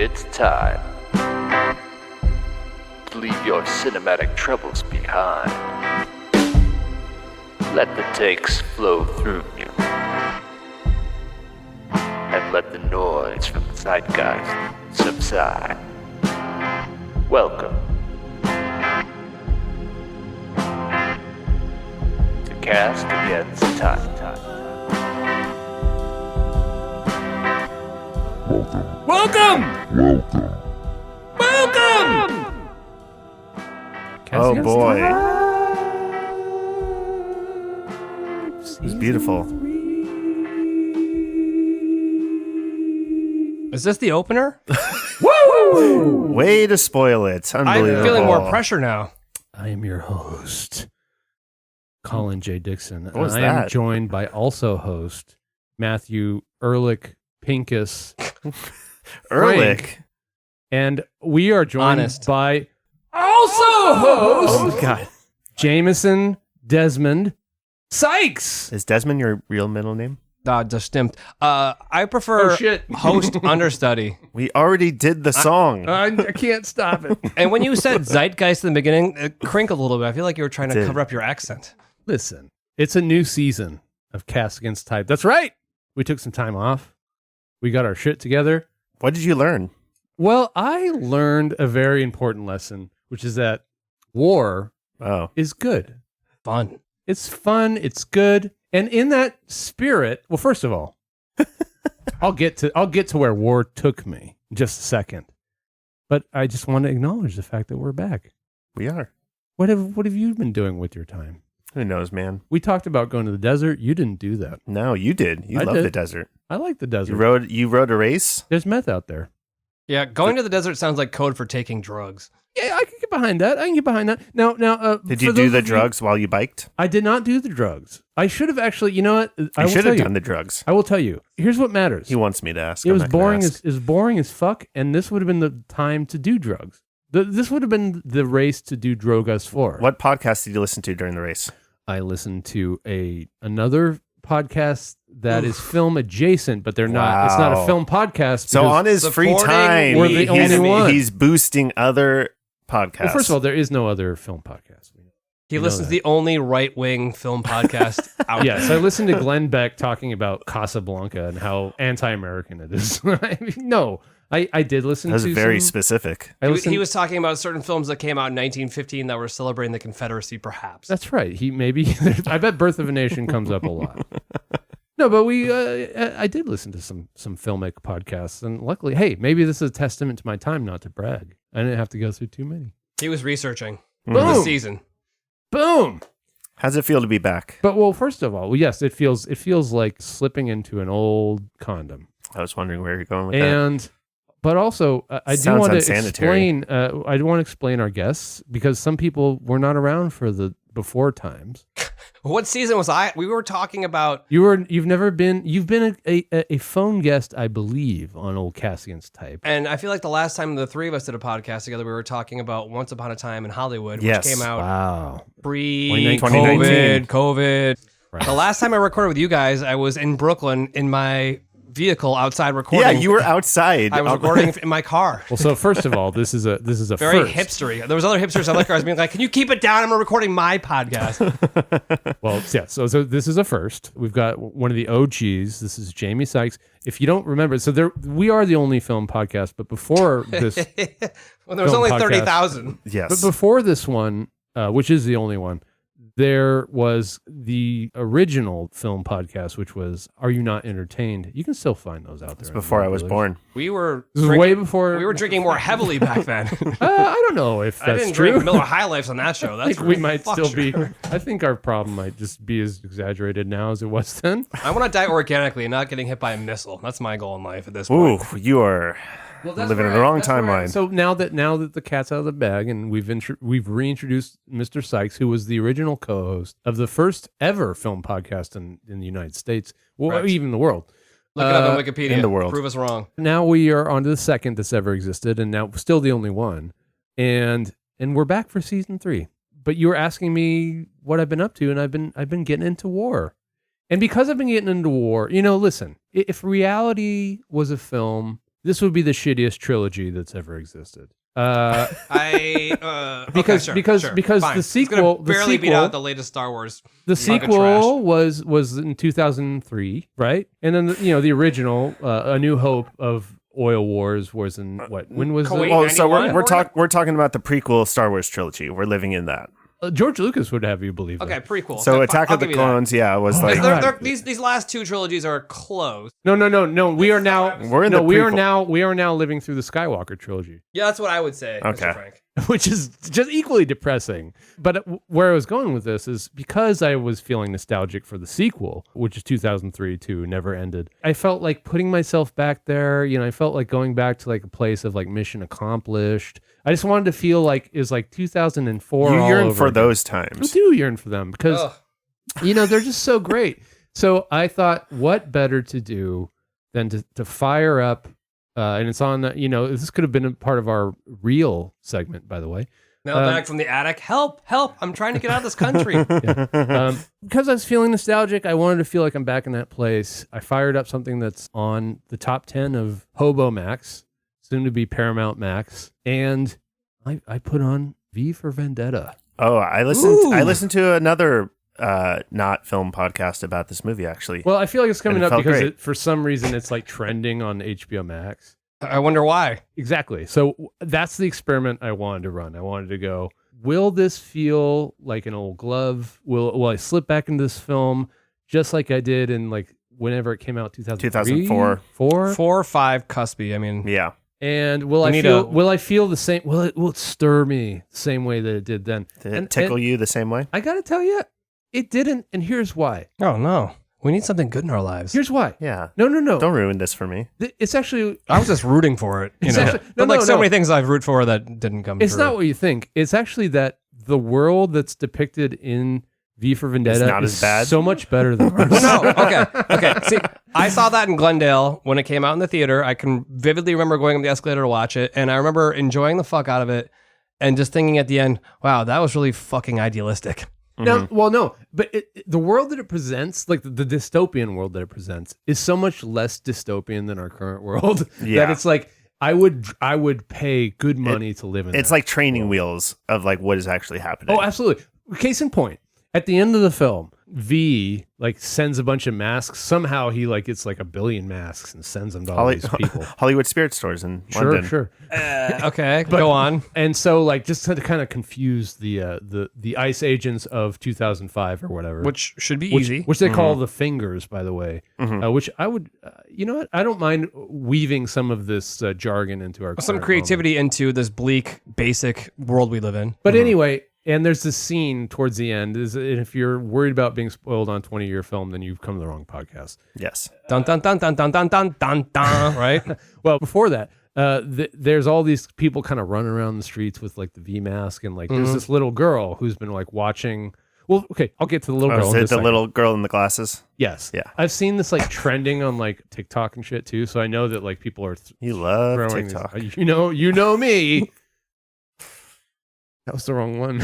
It's time to leave your cinematic troubles behind. Let the takes flow through you. And let the noise from the zeitgeist subside. Welcome to Cast Against Time. Welcome! Oh boy. It was beautiful. Is this the opener? Woo! Way to spoil it. Unbelievable. I'm feeling more pressure now. I am your host, Colin J. Dixon. What was I am that? joined by also host Matthew Ehrlich Pincus. Ehrlich. And we are joined Honest. by also host Oh god. Jameson Desmond Sykes. Is Desmond your real middle name? Das stimmt. I prefer host understudy. We already did the song. I can't stop it. And when you said zeitgeist in the beginning, it crinkled a little bit. I feel like you were trying to Did. cover up your accent. Listen, it's a new season of Cast Against Type. That's right. We took some time off. We got our shit together. What did you learn? Well, I learned a very important lesson, which is that war Oh. is good. Fun. It's fun. It's good. And in that spirit, well, first of all, I'll get to where war took me in just a second. But I just want to acknowledge the fact that we're back. We are. What have you been doing with your time? Who knows, man? We talked about going to the desert. You didn't do that. No, you did. You I love did. the desert. I like the desert. You rode a race? There's meth out there. Yeah, going to the desert sounds like code for taking drugs. Yeah, I can get behind that. Now, Did for you those do the of drugs while you biked? I did not do the drugs. I should have actually. You know what? I You will should tell have you. done the drugs. I will tell you. Here's what matters. He wants me to ask. It I'm was not gonna boring ask. as boring as fuck, and this would have been the time to do drugs. This would have been the race to do drogas for. What podcast did you listen to during the race? I listened to another podcast that is film adjacent, but they're not. It's not a Wow. film podcast. So because- on his free supporting time, We're the only one. he's boosting other podcasts. well, first of all, there is no other film podcast. He You know listens to that. the only right-wing film podcast out Yes, there. I listened to Glenn Beck talking about Casablanca and how anti-American it is. I mean, no, I did listen that was to very some, specific. I He listened, was talking about certain films that came out in 1915 that were celebrating the Confederacy, perhaps. That's right. I bet Birth of a Nation comes up a lot. No, but I did listen to some filmic podcasts, and luckily, hey, maybe this is a testament to my time, not to brag. I didn't have to go through too many. He was researching Mm-hmm. for Boom. this season. Boom. How's it feel to be back? But well, first of all, yes, it feels like slipping into an old condom, I was wondering where you're going with that. and but also I do Sounds want to unsanitary. explain. I do want to explain our guests because some people were not around for the before times. What season was I? We were talking about. You've been a phone guest, I believe, on old Cassian's Type. And I feel like the last time the three of us did a podcast together, we were talking about Once Upon a Time in Hollywood, Yes. which came out Wow. pre-COVID. 2019. COVID. Right. The last time I recorded with you guys, I was in Brooklyn in my vehicle outside recording. Yeah, you were outside. I was recording in my car. Well, so first of all, this is a Very first. hipstery. There was other hipsters on other cars being like, "Can you keep it down? I'm recording my podcast." Well, yeah. So this is a first. We've got one of the OGs. This is Jamie Sykes. If you don't remember, we are the only film podcast. But before this, Well, there was Film only podcast. 30,000. Yes. but before this one, which is the only one, there was the original film podcast, which was "Are You Not Entertained?" You can still find those out there. It's before I was born. We were This was way before. we were drinking more heavily back then. I don't know if I that's didn't true. drink Miller High Lifes on that show. I That's think we might fuck still sure. be. I think our problem might just be as exaggerated now as it was then. I want to die organically and not getting hit by a missile. That's my goal in life at this point. Ooh, you are living in the wrong timeline. So now that the cat's out of the bag, and we've reintroduced Mr. Sykes, who was the original co-host of the first ever film podcast in the United States, or Correct. even the world. Look it up on Wikipedia. in the world. Prove us wrong. Now we are on to the second that's ever existed, and now still the only one. And we're back for season 3. But you were asking me what I've been up to, and I've been getting into war. And because I've been getting into war, listen, if reality was a film, this would be the shittiest trilogy that's ever existed. Because because fine. the sequel barely beat out the latest Star Wars. The trash. sequel was in 2003, right? And then the original A New Hope of Oil Wars was in what? When was Kuwait, it? Oh, so 91? we're talking about the prequel Star Wars trilogy. We're living in that. George Lucas would have you believe Okay, that. prequel. So Okay, Attack I'll of the give you that. Clones, was like These last two trilogies are close. No. We are now We're in the we are prequel. now living through the Skywalker trilogy, Yeah, that's what I would say. Okay. Mr. Frank. which is just equally depressing. But where I was going with this is because I was feeling nostalgic for the sequel, which is 2003 too, Never Ended. I felt like putting myself back there. I felt like going back to like a place of like mission accomplished. I just wanted to feel like it was like 2004. you all yearn over for again. those I times. do yearn for them because Ugh. they're just so great. So I thought, what better to do than to fire up, and it's on. This could have been a part of our real segment, by the way. Mailbag from the attic. Help! I'm trying to get out of this country. Because I was feeling nostalgic, I wanted to feel like I'm back in that place. I fired up something that's on the top 10 of Hobo Max, soon to be Paramount Max, and I put on V for Vendetta. Oh, I listened to another not film podcast about this movie actually. Well, I feel like it's coming And it up felt because great. for some reason it's like trending on HBO Max. I wonder why. Exactly. So that's the experiment I wanted to run. I wanted to go, will this feel like an old glove? Will I slip back into this film just like I did in like whenever it came out, 2004. 4? 4 or 5 cuspy. I mean, Yeah. And will I feel the same? Will it stir me the same way that it did then? Did it tickle you the same way? I got to tell you, it didn't. And here's why. oh no, we need something good in our lives. Here's why. Yeah. No. Don't ruin this for me. It's actually, I was just rooting for it. It's actually- no, but like no, so no. many things I've rooted for that didn't come it's through. not what you think. It's actually that the world that's depicted in V for Vendetta not is as bad? so much better than ours. No, okay. See, I saw that in Glendale when it came out in the theater. I can vividly remember going up the escalator to watch it, and I remember enjoying the fuck out of it, and just thinking at the end, "Wow, that was really fucking idealistic." No, well, no, but the world that it presents, like the dystopian world that it presents, is so much less dystopian than our current world Yeah. that it's like I would pay good money to live in. It's that. like training wheels of like what is actually happening. Oh, absolutely. Case in point, at the end of the film, V like sends a bunch of masks. Somehow he like gets like 1 billion masks and sends them to all these people. Hollywood spirit stores in London. Sure. Okay, go on. And so like just to kind of confuse the ICE agents of 2005 or whatever, Which should be easy. which they call the fingers, by the way. Which I would, you know what? I don't mind weaving some of this jargon into our Some current creativity into this bleak, basic world we live in. But anyway, and there's this scene towards the end. And if you're worried about being spoiled on 20-year film, then you've come to the wrong podcast. Yes. Dun dun dun dun dun dun dun dun dun. Right? Well, before that, there's all these people kind of running around the streets with like the V mask, and like there's this little girl who's been like watching. Well, okay, I'll get to the little girl. Is in it a the second. little girl in the glasses? Yes. Yeah. I've seen this like trending on like TikTok and shit too, so I know that like people are You love throwing TikTok. these, you know me. That was the wrong one.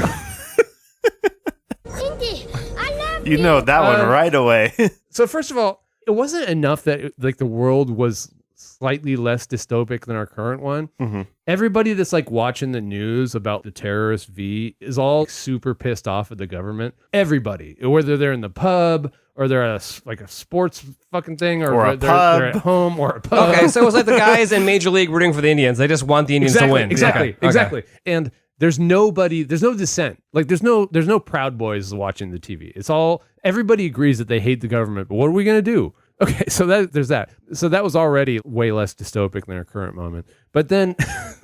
Cindy, I love You know that one right away. So first of all, it wasn't enough that like the world was slightly less dystopic than our current one. Everybody that's like watching the news about the terrorist V is all super pissed off at the government. Everybody, whether they're in the pub or they're at a sports fucking thing Or a they're pub. at home or a pub. Okay, so it was like the guys in Major League rooting for the Indians. They just want the Indians to win. Okay. Exactly. And there's no dissent. Like there's no Proud Boys watching the TV. It's all, everybody agrees that they hate the government, but what are we going to do? Okay, so there's that. So that was already way less dystopic than our current moment. But then,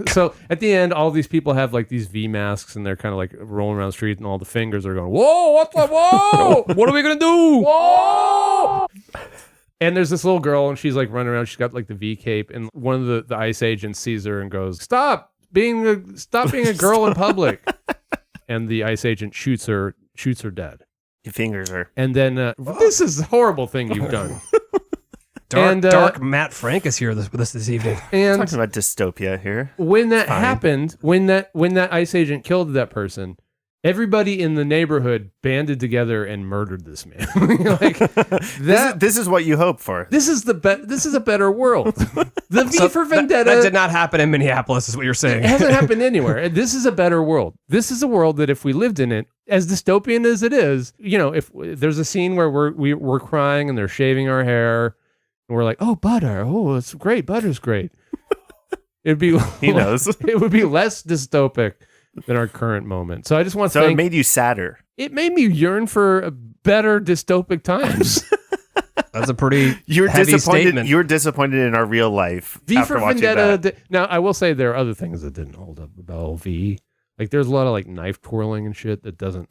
so at the end, all these people have like these V masks and they're kind of like rolling around the street and all the fingers are going, whoa, what the, whoa, What are we gonna do? whoa. And there's this little girl and she's like running around. She's got like the V cape and one of the ICE agents sees her and goes, stop being a girl in public. And the ICE agent shoots her dead. Your fingers are. And then this is a horrible thing you've done. Dark Matt Frank is here with us this evening. And Talking about dystopia here. when that happened, when that ICE agent killed that person, everybody in the neighborhood banded together and murdered this man. Like that. This is what you hope for. This is a better world. The V for Vendetta. That did not happen in Minneapolis, is what you're saying. It hasn't happened anywhere. This is a better world. This is a world that if we lived in it, as dystopian as it is, if there's a scene where we're crying and they're shaving our hair, and we're like, oh, butter, oh, it's great, butter's great. It'd be He knows. It would be less dystopic than our current moment. So I just want to So thank. it made you sadder. It made me yearn for better dystopic times. That's a pretty You were heavy disappointed. statement. You were disappointed in our real life V after for watching Vendetta. that. Now I will say there are other things that didn't hold up about V. Like there's a lot of like knife twirling and shit that doesn't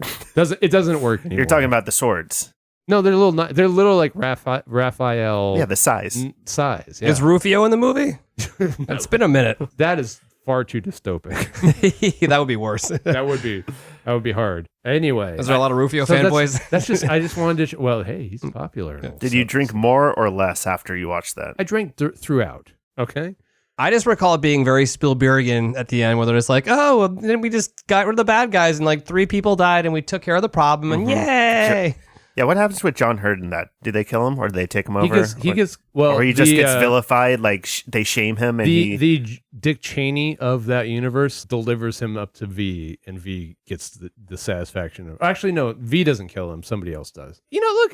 work anymore. You're talking about the swords. No, they're little like Raphael. Yeah, the size. Size. Yeah. Is Rufio in the movie? It's been a minute. That is far too dystopic. That would be worse. that would be hard. Anyway, Is there a lot of Rufio so fanboys? That's just. I just wanted to. Well, hey, he's popular. and all, Did so- you drink more or less after you watched that? I drank throughout. Okay. I just recall it being very Spielbergian at the end, where they're just like, oh, well, then we just got rid of the bad guys and like 3 people died and we took care of the problem and yay. Yeah, what happens with John Hurt in that? Do they kill him or do they take him over? He gets well, or he just the, gets vilified, like they shame him and the Dick Cheney of that universe delivers him up to V, and V gets the satisfaction of. Actually, no, V doesn't kill him. Somebody else does. Look,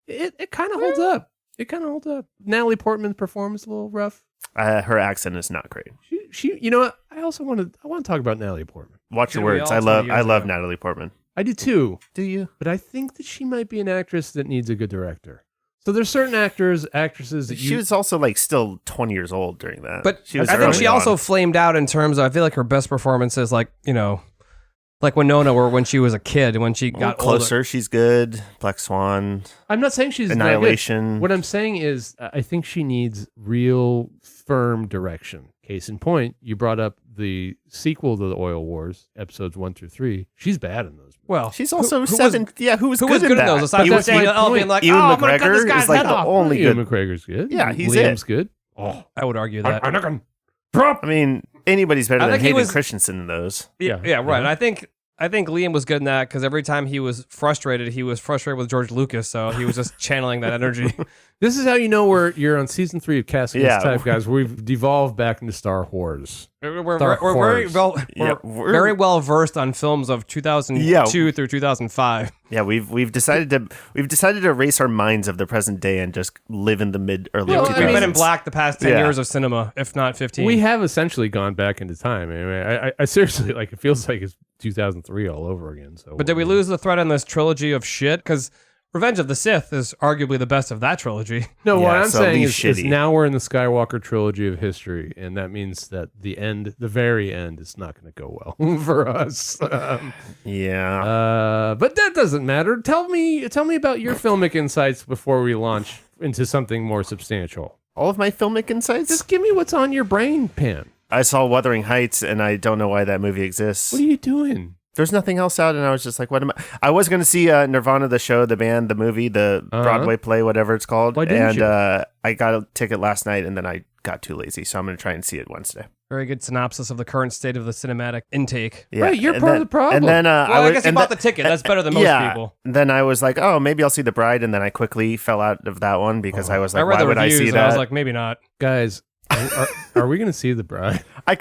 it kind of holds up. It kind of holds up. Natalie Portman's performance is a little rough. her accent is not great. She you know what? I want to talk about Natalie Portman. Watch your Didn't we words. all I 20 years love ago? Natalie Portman. I do too, Do you? but I think that she might be an actress that needs a good director. So there's certain actresses that She was also like still 20 years old during that. But she was I think early she on. also flamed out in terms of, I feel like her best performances, like, like Winona were when she was a kid and when she got Closer. older. She's good. Black Swan. I'm not saying she's not good. Annihilation. What I'm saying is, I think she needs real firm direction. Case in point, you brought up the sequel to the Oil Wars, episodes 1 through 3. She's bad in those. Well, She's also who seven. Who was who good was in good that? in those? Aside That's from my Daniel L point. being like, Ewan I'm going to cut this McGregor guy's is like head the off. only Ian good. McGregor's good. Yeah, he's Liam's it. good. Oh, I would argue that. I'm not gonna drop. I mean, anybody's better I than think he Hayden was- Christensen in those. Yeah, right. And I think Liam was good in that because every time he was frustrated with George Lucas, so he was just channeling that energy. This is how you know you're on season 3 of Casting Yeah. Type, guys. We've devolved back into Star Wars. We're Star very Wars. very well versed on films of 2002 through 2005. Yeah, we've decided to erase our minds of the present day and just live in the early Well, 2000s. We've been in black the past 10 Yeah. years of cinema, if not 15. We have essentially gone back into time. I mean, I seriously, like, it feels like it's 2003 all over again. So, But did we lose the thread on this trilogy of shit? Because Revenge of the Sith is arguably the best of that trilogy. No, what Yeah, I'm so at saying least is shitty. now we're in the Skywalker trilogy of history, and that means that the very end, is not going to go well for us. Yeah. But that doesn't matter. Tell me about your filmic insights before we launch into something more substantial. All of my filmic insights? Just give me what's on your brain, Pam. I saw Wuthering Heights, and I don't know why that movie exists. What are you doing? There's nothing else out, and I was just like, what am I was going to see Nirvana, the show, the band, the movie, the Broadway play, whatever it's called. Why didn't and you? I got a ticket last night, and then I got too lazy, so I'm going to try and see it Wednesday. Very good synopsis of the current state of the cinematic intake. Yeah. Right, you're and part then- of the problem. And then Well, I guess you bought the ticket. That's better than most people. Then I was like, oh, maybe I'll see The Bride, and then I quickly fell out of that one because I was I like, read why the would I reviews see and that? I was like, maybe not. Guys, are we going to see The Bride? I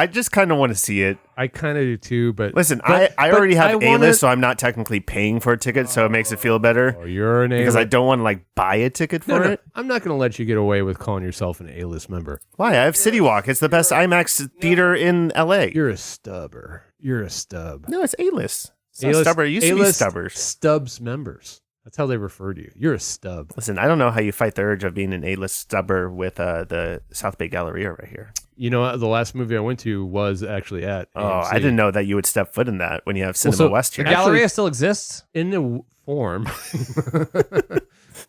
just kind of want to see it. I kind of do too, but Listen, but- I but already have wanna- A-list, so I'm not technically paying for a ticket, so it makes it feel better. Oh, you're an Because A-list. I don't want to like buy a ticket for No, it. I'm not going to let you get away with calling yourself an A-list member. Why? I have City Walk. It's the best IMAX theater in LA. You're a stubber. You're a stub. No, it's A-list. It's not A-list- stubber. It used to be A-list stubbers. Stubs members. That's how they refer to you. You're a stub. Listen, I don't know how you fight the urge of being an A-list stubber with the South Bay Galleria right here. You know, the last movie I went to was actually at Oh, AMC. I didn't know that you would step foot in that when you have Cinema so West The here. Galleria still exists? In a form.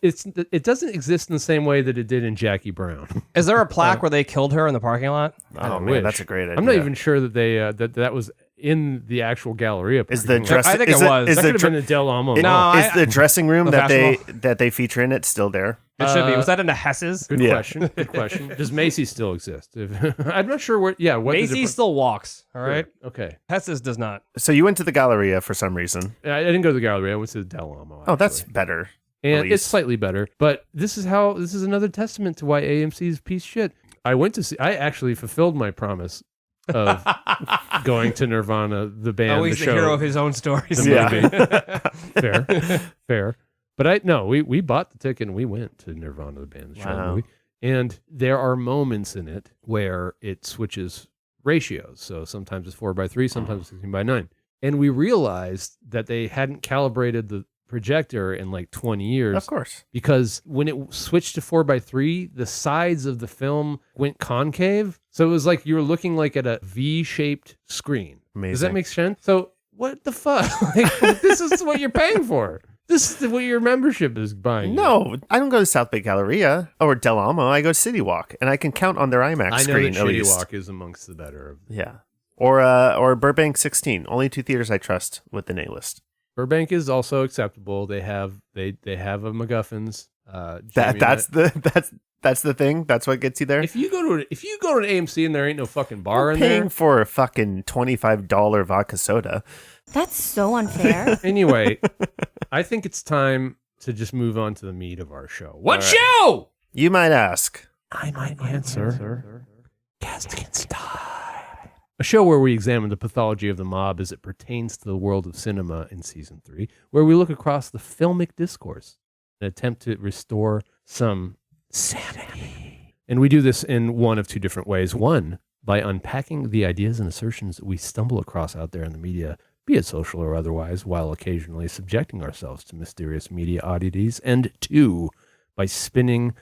It doesn't exist in the same way that it did in Jackie Brown. Is there a plaque where they killed her in the parking lot? Oh, I man, wish. that's a great idea. I'm not even sure that they that was in the actual Galleria. Is the parking lot. dress? I think is it was. Is That the could have been the Del Amo. No, is the dressing room the that they feature in it still there? It should be. Was that in the Hesses? Good question. Good question. Does Macy's still exist? I'm not sure where. Yeah, what Macy's still walks. All right. Okay. Hesses does not. So you went to the Galleria for some reason. I didn't go to the gallery. I went to the Del Amo. Oh, that's actually. better. And it's slightly better. But this is another testament to why AMC is a piece of shit. I actually fulfilled my promise of going to Nirvana, the band, Always the the show. hero of his own stories. Fair. But we bought the ticket and we went to Nirvana, the band, the show, the movie. And there are moments in it where it switches ratios. So sometimes it's 4:3, sometimes it's 16:9. And we realized that they hadn't calibrated the projector in like 20 years. Of course. Because when it switched to 4:3, the sides of the film went concave. So it was like you were looking like at a V-shaped screen. Amazing. Does that make sense? So what the fuck? Like, this is what you're paying for. This is what your membership is buying. No, I don't go to South Bay Galleria or Del Amo. I go to City Walk, and I can count on their IMAX I know screen that at Shitty least. Walk is amongst the better. Yeah. Or Burbank 16. Only 2 theaters I trust with the A-list. Burbank is also acceptable. They have a MacGuffins. That's the thing. That's what gets you there. If you go to an AMC and there ain't no fucking bar We're in paying there. for a fucking $25 vodka soda. That's so unfair. Anyway, I think it's time to just move on to the meat of our show. What All right. show? You might ask. I might answer. Castigans Die. A show where we examine the pathology of the mob as it pertains to the world of cinema in season 3, where we look across the filmic discourse and attempt to restore some sanity. And we do this in one of two different ways. One, by unpacking the ideas and assertions that we stumble across out there in the media, be it social or otherwise, while occasionally subjecting ourselves to mysterious media oddities. And two, by spinning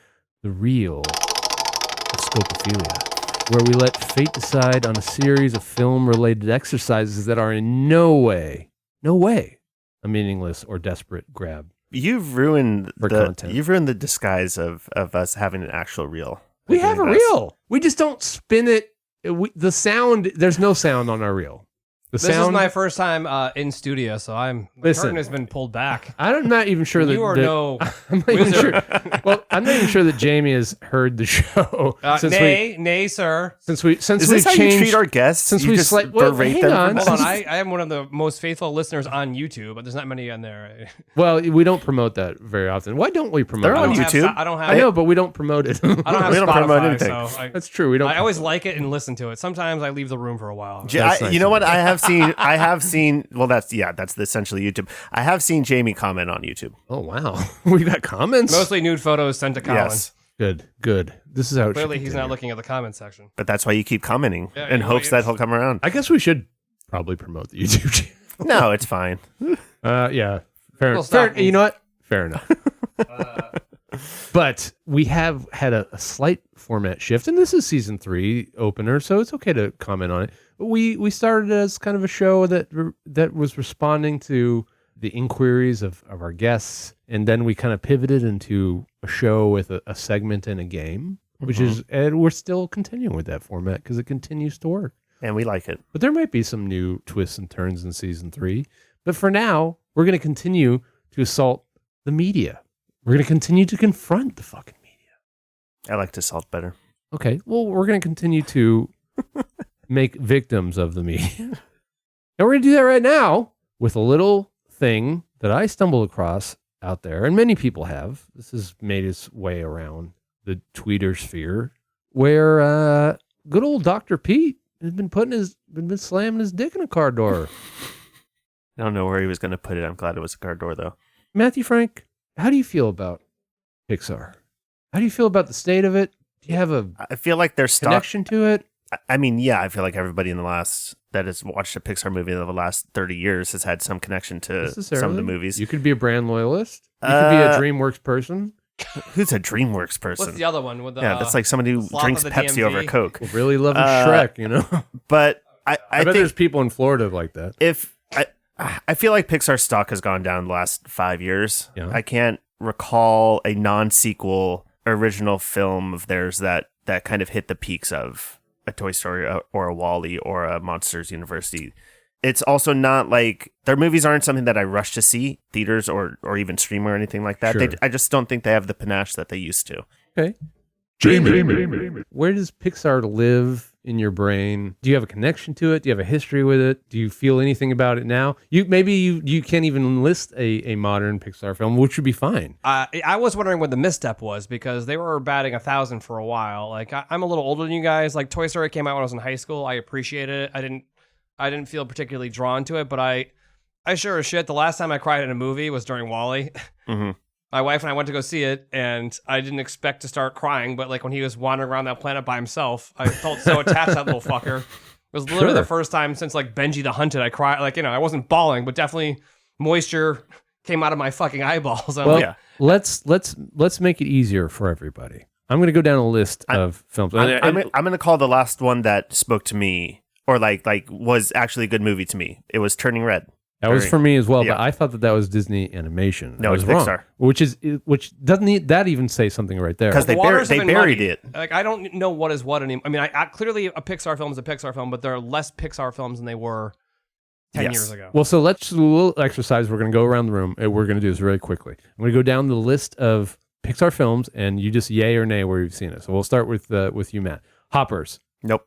the reel of Scopophilia, where we let fate decide on a series of film-related exercises that are in no way, a meaningless or desperate grab. You've ruined For content. You've ruined the disguise of us having an actual reel. We Like have a doing this. reel. We just don't spin it. The sound, there's no sound on our reel. This is my first time in studio, so the Listen. curtain has been pulled back. I'm not even sure that You are no I'm not even wizard. sure. Well, I'm not even sure that Jamie has heard the show nay, sir. since we Is this we've how changed. you treat our guests? since you we just well, berate hang them? on. Hold on, I am one of the most faithful listeners on YouTube, but there's not many on there. Well, we don't promote that very often. Why don't we promote They're it? on YouTube. I don't have. I know, but we don't promote it. I don't have We don't promote Spotify, anything. so That's true. We don't. I always like it and listen to it. Sometimes I leave the room for a while. That's nice You know of what? you. I have seen. Well, that's essentially YouTube. I have seen Jamie comment on YouTube. Oh wow, we got comments. Mostly nude photos sent to Colin. Yes, Good. This is how it Clearly, should he's continue. not looking at the comment section. but that's why you keep commenting Yeah, in you know, hopes that he'll come around. I guess we should probably promote the YouTube channel. No, it's fine. Yeah, fair. We'll stop. You know what? Fair enough. But we have had a slight format shift, and this is season 3 opener, so it's okay to comment on it. But we started as kind of a show that was responding to the inquiries of our guests, and then we kind of pivoted into a show with a segment and a game, which is, and we're still continuing with that format because it continues to work. And we like it. But there might be some new twists and turns in season 3. But for now, we're going to continue to assault the media. We're going to continue to confront the fucking media. I like to salt better. Okay, well, we're going to continue to make victims of the media. And we're going to do that right now with a little thing that I stumbled across out there, and many people have. This has made its way around the Twitter sphere, where good old Dr. Pete has been slamming his dick in a car door. I don't know where he was going to put it. I'm glad it was a car door, though. Matthew Frank, how do you feel about Pixar? How do you feel about the state of it? Do you have a I feel like their stock. connection to it? I mean, yeah, I feel like everybody that has watched a Pixar movie in the last 30 years has had some connection to some of the movies. You could be a brand loyalist. You could be a DreamWorks person. Who's a DreamWorks person? What's the other one? With the, Yeah, that's like somebody who Sloth drinks of the Pepsi over DMV. Coke. Really loving Uh, Shrek, you know? But I I bet think there's people in Florida like that. I feel like Pixar stock has gone down the last 5 years. Yeah. I can't recall a non-sequel original film of theirs that kind of hit the peaks of a Toy Story or a WALL-E or a Monsters University it's also not like their movies aren't something that I rush to see theaters or even stream or anything like that. Sure. I just don't think they have the panache that they used to. Okay. Jamie, where does Pixar live in your brain? Do you have a connection to it? Do you have a history with it? Do you feel anything about it now? You can't even list a modern Pixar film, which would be fine. I was wondering what the misstep was because they were batting 1,000 for a while. Like I'm a little older than you guys. Like Toy Story came out when I was in high school. I appreciated it. I didn't feel particularly drawn to it, but I sure as shit. The last time I cried in a movie was during WALL-E. Mm-hmm. My wife and I went to go see it, and I didn't expect to start crying, but like when he was wandering around that planet by himself, I felt so attached to that little fucker. It was literally the first time since like Benji the Hunted I cried. Like, I wasn't bawling, but definitely moisture came out of my fucking eyeballs. Let's make it easier for everybody. I'm going to go down a list of films. I'm going to call the last one that spoke to me or like was actually a good movie to me. It was Turning Red. That was for me as well, but I thought that was Disney animation. No, it's wrong. Pixar. Which doesn't that even say something right there? Because they buried it. Like I don't know what is what anymore. I mean, I clearly a Pixar film is a Pixar film, but there are less Pixar films than they were 10 years ago. Well, so let's do a little exercise. We're going to go around the room, and we're going to do this really quickly. I'm going to go down the list of Pixar films, and you just yay or nay where you've seen it. So we'll start with you, Matt. Hoppers. Nope.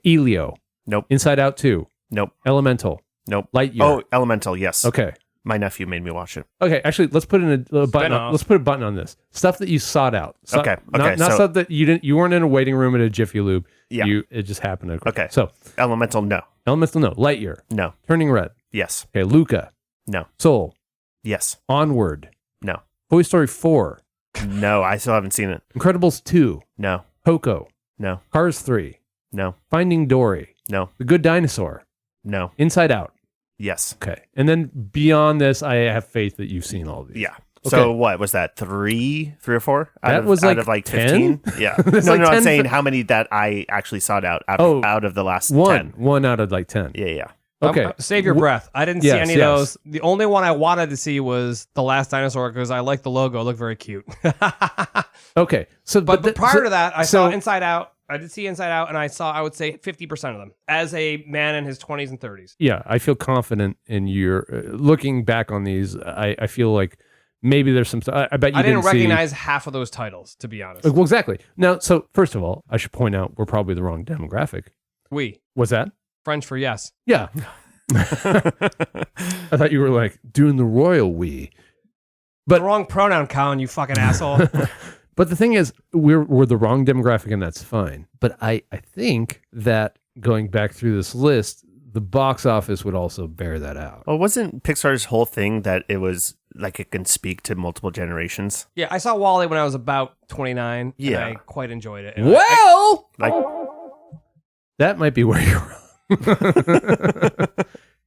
Elio. Nope. Inside Out 2. Nope. Elemental. Nope. Lightyear. Oh, Elemental, yes. Okay. My nephew made me watch it. Okay, actually, let's put in a button. Let's put a button on this. Stuff that you sought out. Okay. Not stuff that you weren't in a waiting room at a Jiffy Lube. Yeah. It just happened. Okay. So Elemental, no. Elemental, no. Lightyear. No. Turning Red. Yes. Okay. Luca. No. Soul. Yes. Onward. No. Toy Story 4. No, I still haven't seen it. Incredibles 2. No. Coco. No. Cars 3. No. Finding Dory. No. The Good Dinosaur. No. Inside Out. Yes. Okay. And then beyond this, I have faith that you've seen all these. Yeah. Okay. So what was that? Three or four? That was out like of like 10? 15. Yeah. There's no, like I'm 10 saying how many that I actually sought out of the last 10. One out of like 10. Yeah. Okay. Save your breath. I didn't see any of those. The only one I wanted to see was The Last Dinosaur because I like the logo. It looked very cute. Okay. So, but prior to that, I saw Inside Out. I did see Inside Out, and I would say 50% of them as a man in his 20s and 30s. Yeah, I feel confident in your looking back on these. I feel like maybe there's some stuff. I bet you I didn't see recognize half of those titles, to be honest. Well, exactly. Now, so first of all, I should point out we're probably the wrong demographic. What's that? French for yes. Yeah. I thought you were like doing the royal we. But the wrong pronoun, Colin, you fucking asshole. But the thing is, we're the wrong demographic, and that's fine. But I think that going back through this list, the box office would also bear that out. Well, wasn't Pixar's whole thing that it was like it can speak to multiple generations? Yeah, I saw WALL-E when I was about 29. Yeah. And I quite enjoyed it. And that might be where you're wrong.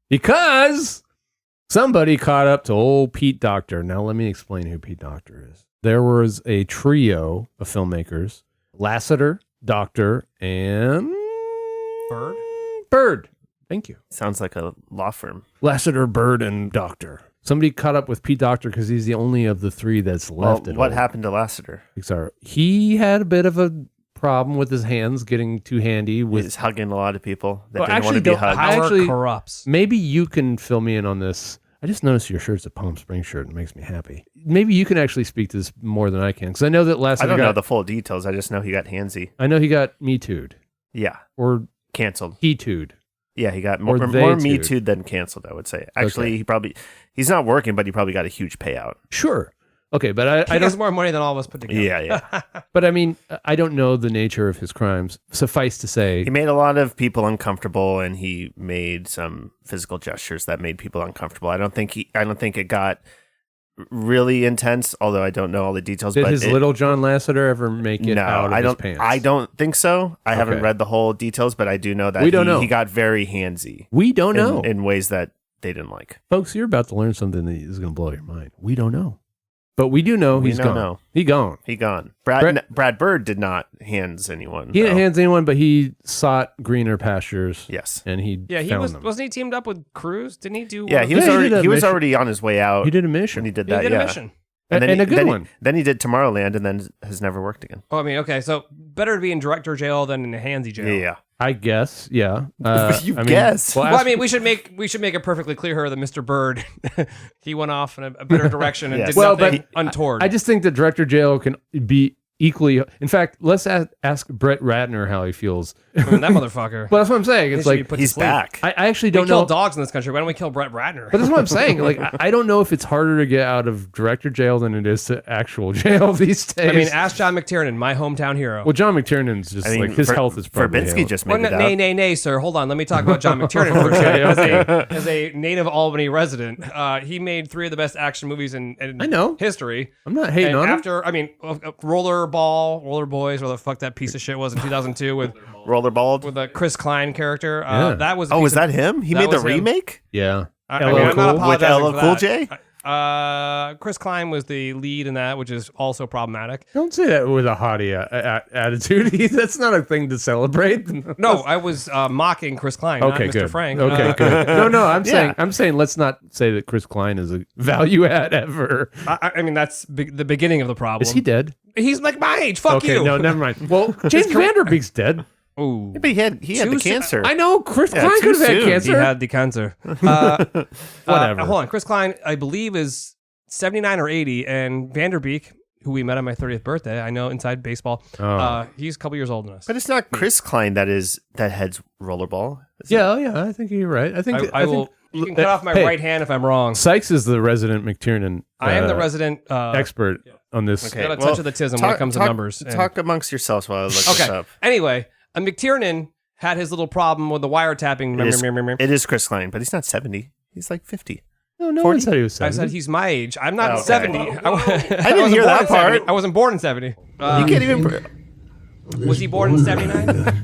Because somebody caught up to old Pete Docter. Now, let me explain who Pete Docter is. There was a trio of filmmakers, Lasseter, Docter, and... Bird. Thank you. Sounds like a law firm. Lasseter, Bird, and Docter. Somebody caught up with Pete Docter because he's the only of the three that's left. Well, what happened to Lasseter? Pixar. He had a bit of a problem with his hands getting too handy. He's hugging a lot of people that Well, didn't want to actually, be hugged. Power corrupts. Maybe you can fill me in on this. I just noticed your shirt's a Palm Springs shirt and it makes me happy. Maybe you can actually speak to this more than I can. Because I know that Lasseter I don't know the full details. I just know he got handsy. I know he got Me Too'd. Yeah. Or canceled. He Too'd. Yeah, he got more Me Too'd than canceled, I would say. Actually, he's not working, but he probably got a huge payout. Sure. Okay, but he has more money than all of us put together. Yeah. But I mean, I don't know the nature of his crimes. Suffice to say, he made a lot of people uncomfortable, and he made some physical gestures that made people uncomfortable. I don't think it got really intense, although I don't know all the details. Did but his little John Lasseter ever make it out of his pants? I don't think so. I haven't read the whole details, but I do know that he got very handsy. We don't know in ways that they didn't like. Folks, you're about to learn something that is going to blow your mind. We don't know. But we do know he's gone. He gone. Brad Bird did not hands anyone. He didn't hands anyone, but he sought greener pastures. Yes. And he found them. Wasn't he teamed up with Cruise? Didn't he do? Yeah, he was already on his way out. He did a mission. And he did that. He did a mission. And a good one. Then he did Tomorrowland, and then has never worked again. Oh, I mean, okay, so better to be in director jail than in a handsy jail. Yeah. I guess, yeah. You guess. Well, I mean, we should make it perfectly clear here that Mr. Bird, he went off in a better direction and Yes. did Well, nothing untoward. I just think that Director Jail can be equally. In fact, let's ask Brett Ratner how he feels. I mean, that motherfucker. Well, that's what I'm saying. It's He should be like put to He's sleep. back. I actually We don't kill know. dogs in this country. Why don't we kill Brett Ratner? But that's what I'm saying. Like, I don't know if it's harder to get out of Director Jail than it is to actual jail these days. I mean, ask John McTiernan, my hometown hero. well, John McTiernan's just like his health is probably. Verbinski just made it Nay, out. nay, nay, sir. Hold on. Let me talk about John McTiernan for a second. As a native Albany resident, he made 3 of the best action movies in I know. history. I'm not hating And on him. after, I mean, Roller Boys, where the fuck that piece of shit was in 2002 with Rollerballed. the Chris Klein character. Yeah. That was. Oh, was that him? He that made the was him. remake Yeah. I mean, I'm not with apologizing LL for Cool that. J. Chris Klein was the lead in that, which is also problematic. Don't say that with a haughty attitude. That's not a thing to celebrate. No, I was mocking Chris Klein, not Okay, Mr. good. Frank. Okay, good. No, I'm Yeah. saying let's not say that Chris Klein is a value add ever. I mean, that's the beginning of the problem. Is he dead? He's like my age. Fuck Okay, you. no, never mind. Well, James Vanderbeek's dead. Ooh. But he had the cancer. I know Chris Yeah, Klein too could have had soon. He cancer. had the cancer. Whatever. Hold on. Chris Klein, I believe, is 79 or 80, and Vanderbeek, who we met on my 30th birthday, I know inside baseball, he's a couple years older than us. But it's not Chris Klein that heads rollerball. Is it? Yeah, I think you're right. I think I will. You can cut off my hey, right hand if I'm wrong. Sykes is the resident McTiernan. I am the resident expert on this. Okay. Got a well, touch of the tism when it comes to numbers. and- Talk amongst yourselves while I look this Okay. up. Anyway, McTiernan had his little problem with the wiretapping. It is Chris Klein, but he's not 70. He's like 50. No, no 40? one said he was I 70. said he's my age. I'm not Okay. 70. I didn't hear that part. I wasn't born in 70. You can't even. Was he born in 79?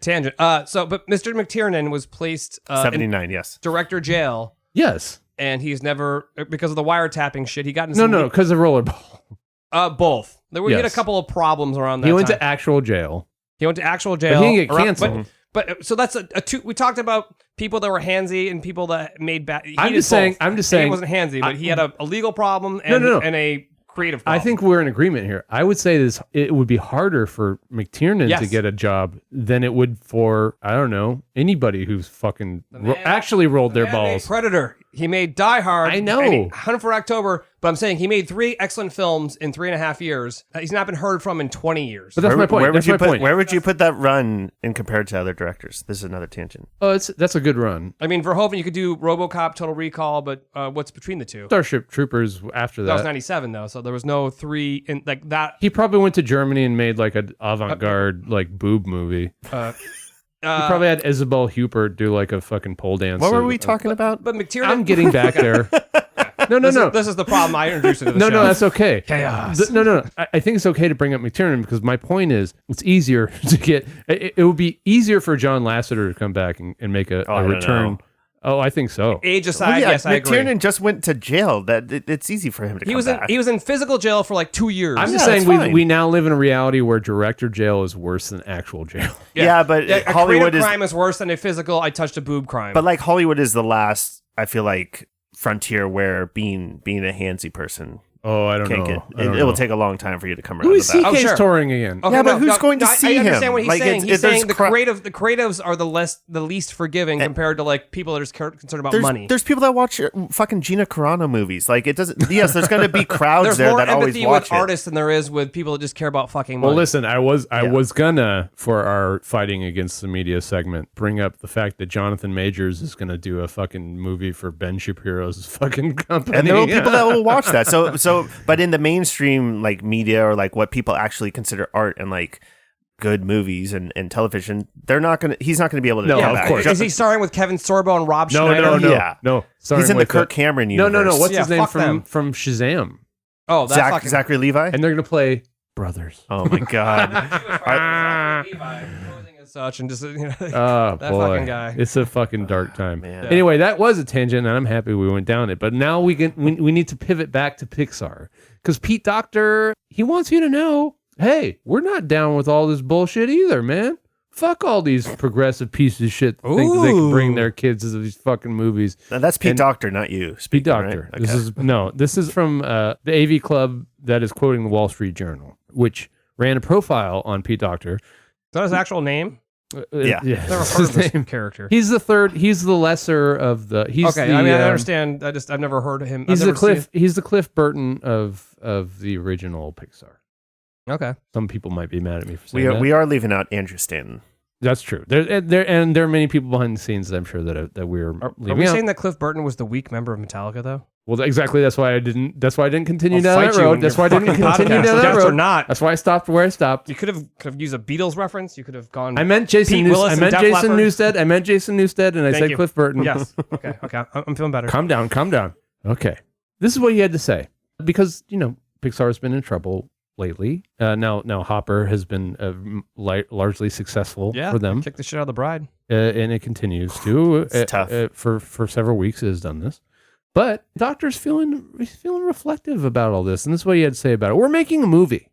Tangent. But Mr. McTiernan was placed in 79, yes. director jail, Yes. and he's never, because of the wiretapping shit, he got in No, some... no, because of rollerball. Both. He had a Yes. couple of problems around that He went time. to actual jail. He went to actual jail. But he didn't get around- canceled. But so that's a two. We talked about people that were handsy and people that made bad. I'm just saying. He wasn't handsy, but he had a legal problem and, No. and a creative I problem. think we're in agreement here. I would say this: it would be harder for McTiernan Yes. to get a job than it would for anybody who's fucking actually rolled their The man made balls. Predator. He made Die Hard. I know. and he Hunt for October. But I'm saying he made 3 excellent films in 3.5 years. He's not been heard from in 20 years. But that's my point. That's my point. Where would you put that run in compared to other directors? This is another tangent. Oh, that's a good run. I mean, Verhoeven, you could do RoboCop, Total Recall, but what's between the two? Starship Troopers after That was that. 97 though, so there was no 3 in like that. He probably went to Germany and made like an avant-garde like boob movie. He probably had Isabel Huppert do like a fucking pole dance. What were we talking about? But McTiernan. I'm getting back there. No. This is the problem I introduced into the No, show. no, that's okay. Chaos. No. I think it's okay to bring up McTiernan because my point is it's easier to get. It would be easier for John Lasseter to come back and make a I don't return. know. Oh, I think so. Age aside, Well, yeah, yes, I agree. McTiernan just went to jail. It's easy for him to He come was back. in physical jail for like 2 years. I'm just Yeah, saying that's fine. we now live in a reality where director jail is worse than actual jail. yeah, but a Hollywood creative is. crime is worse than a physical. I touched a boob crime. But like Hollywood is the last. I feel like frontier where being a handsy person Oh, I don't can't know. get. It will take a long time for you to come around Louis to that. C.K.'s sure. touring again. Okay, Yeah, but who's going to I see understand him? what he's Like, saying. it's- He's saying there's the creatives are the least forgiving compared to like people that are just concerned about money. There's people that watch fucking Gina Carano movies. Like it doesn't. Yes, there's going to be crowds There's there more that always empathy watch with it. artists than there is with people that just care about fucking money. Well, listen, I was gonna for our fighting against the media segment bring up the fact that Jonathan Majors is gonna do a fucking movie for Ben Shapiro's fucking company, And there are people that will watch that. So, but in the mainstream like media or like what people actually consider art and like good movies and television, he's not gonna be able to. No, come of back. course. Is he starring with Kevin Sorbo and Rob No, Schneider? Yeah. no. He's in the with Kirk Cameron No. universe. What's Yeah, his name fuck them. from Shazam? Oh, that fucking Zachary Levi. And they're gonna play brothers. Oh my god. Posing as such and just Oh that boy, fucking guy. it's a fucking dark time. Man. Anyway, that was a tangent, and I'm happy we went down it. But now we need to pivot back to Pixar because Pete Docter, he wants you to know, hey, we're not down with all this bullshit either, man. Fuck all these progressive pieces of shit that think that they can bring their kids to these fucking movies. Now, that's Pete And- Docter, not you. Pete Speaking, Docter. Right? This is from the AV Club that is quoting the Wall Street Journal, which ran a profile on Pete Docter. Is that his actual name? Yeah. Never that's heard his of this name. character. He's the third. He's the lesser of the. He's Okay, the, I mean, I understand. I've never heard of him. He's I've the never seen Cliff. He's the Cliff Burton of the original Pixar. it. Okay. Some people might be mad at me for saying that. We are leaving out Andrew Stanton. That's true. There are many people behind the scenes that I'm sure that we're Are leaving we out. saying that Cliff Burton was the weak member of Metallica, though? Well, exactly. That's why I didn't continue I'll down fight that you road. in That's your why I didn't fucking continue podcast. down that Death or road. not. That's why I stopped where I stopped. You could have used a Beatles reference. You could have gone. I meant Jason. Pete Willis I and meant Def Jason Leppard. Newsted. I meant Jason Newsted, and I Thank said you. Cliff Burton. Yes. Okay. I'm feeling better. Calm down. Okay. This is what he had to say because Pixar has been in trouble lately. Now Hopper has been largely successful for them. Kick the shit out of the bride. And it continues to. It's tough. For several weeks it has done this. But Docter's feeling reflective about all this, and this is what he had to say about it. We're making a movie,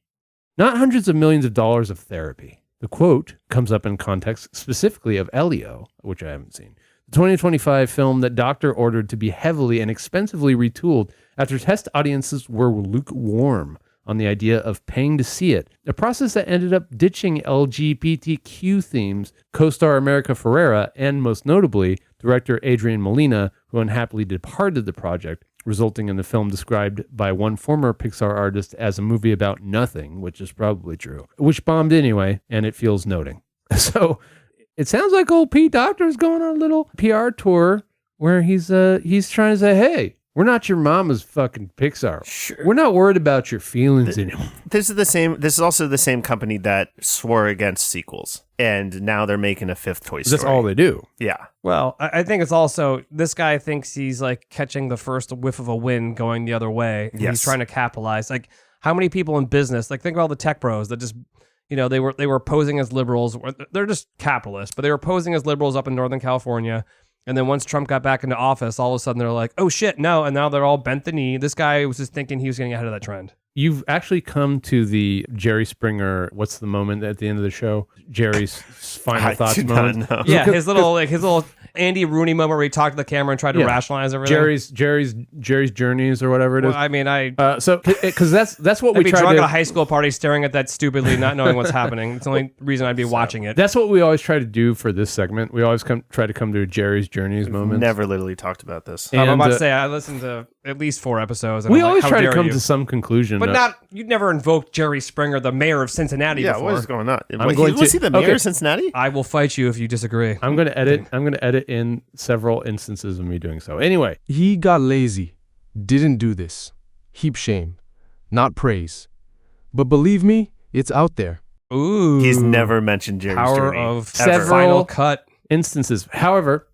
not hundreds of millions of dollars of therapy. The quote comes up in context specifically of Elio, which I haven't seen. The 2025 film that Docter ordered to be heavily and expensively retooled after test audiences were lukewarm on the idea of paying to see it, a process that ended up ditching LGBTQ themes, co-star America Ferrera, and most notably, director Adrian Molina, who unhappily departed the project, resulting in the film described by one former Pixar artist as a movie about nothing, which is probably true, which bombed anyway, and it feels noting. So it sounds like old Pete Docter is going on a little PR tour where he's trying to say, hey, we're not your mama's fucking Pixar. Sure. We're not worried about your feelings anymore. This is also the same company that swore against sequels, and now they're making a fifth Toy Story. That's all they do. Yeah. Well, I think it's also this guy thinks he's like catching the first whiff of a wind going the other way. And Yes. He's trying to capitalize. Like how many people in business, like think about all the tech bros that just, they were posing as liberals. They're just capitalists, but they were posing as liberals up in Northern California. And then once Trump got back into office, all of a sudden they're like, oh shit, no. And now they're all bent the knee. This guy was just thinking he was getting ahead of that trend. You've actually come to the Jerry Springer, what's the moment at the end of the show? Jerry's final I thoughts do not moment. know. Yeah, his little Andy Rooney moment where he talked to the camera and tried to rationalize everything. Jerry's journeys or whatever it is. Well, I mean, Because that's what I'd we be try drunk to. at a high school party staring at that stupidly, not knowing what's happening. It's the only reason I'd be watching it. That's what we always try to do for this segment. We always try to come to Jerry's journeys moment. Never literally talked about this. And, I'm about to say I listened to at least 4 episodes. And we I'm like, always how try to dare come you? to some conclusion. But you'd never invoked Jerry Springer, the mayor of Cincinnati, Yeah, before. what is going on? going Was to- he the mayor okay. of Cincinnati? I will fight you if you disagree. I'm going to edit in several instances of me doing so. Anyway, He got lazy, didn't do this. Heap shame, not praise. But believe me, it's out there. Ooh, He's never mentioned Jerry's power journey. of ever. final cut. instances. However,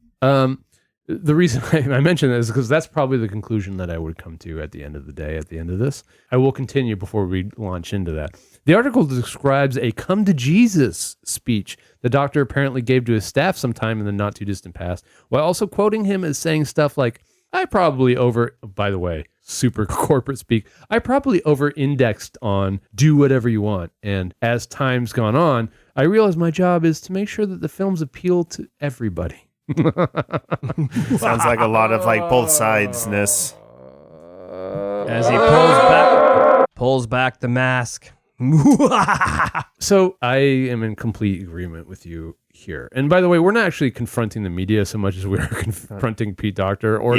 the reason I mention that is because that's probably the conclusion that I would come to at the end of the day, at the end of this. I will continue before we launch into that. The article describes a come to Jesus speech the Docter apparently gave to his staff sometime in the not too distant past, while also quoting him as saying stuff like, by the way, super corporate speak, I probably over-indexed on do whatever you want. And as time's gone on, I realize my job is to make sure that the films appeal to everybody. Sounds like a lot of like both sides-ness. As he pulls back the mask. So I am in complete agreement with you here. And by the way, we're not actually confronting the media so much as we are confronting Pete Docter or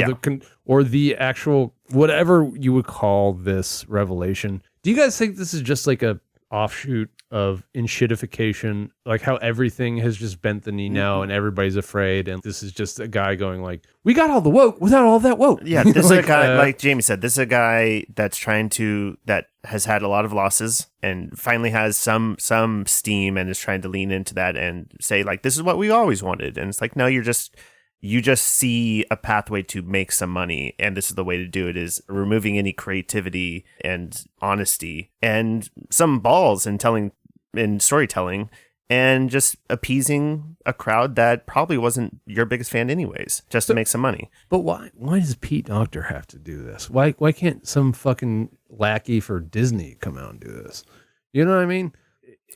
the actual whatever you would call this revelation. Do you guys think this is just like a offshoot of enshittification, like how everything has just bent the knee now and everybody's afraid, and this is just a guy going like, we got all the woke without all that woke? Yeah, this is a guy, like Jamie said, this is a guy that has had a lot of losses and finally has some steam and is trying to lean into that and say like, this is what we always wanted. And it's like, no, you just see a pathway to make some money, and this is the way to do it, is removing any creativity and honesty and some balls in storytelling and just appeasing a crowd that probably wasn't your biggest fan anyways, just to make some money. But why does Pete Docter have to do this? Why can't some fucking lackey for Disney come out and do this? You know what I mean?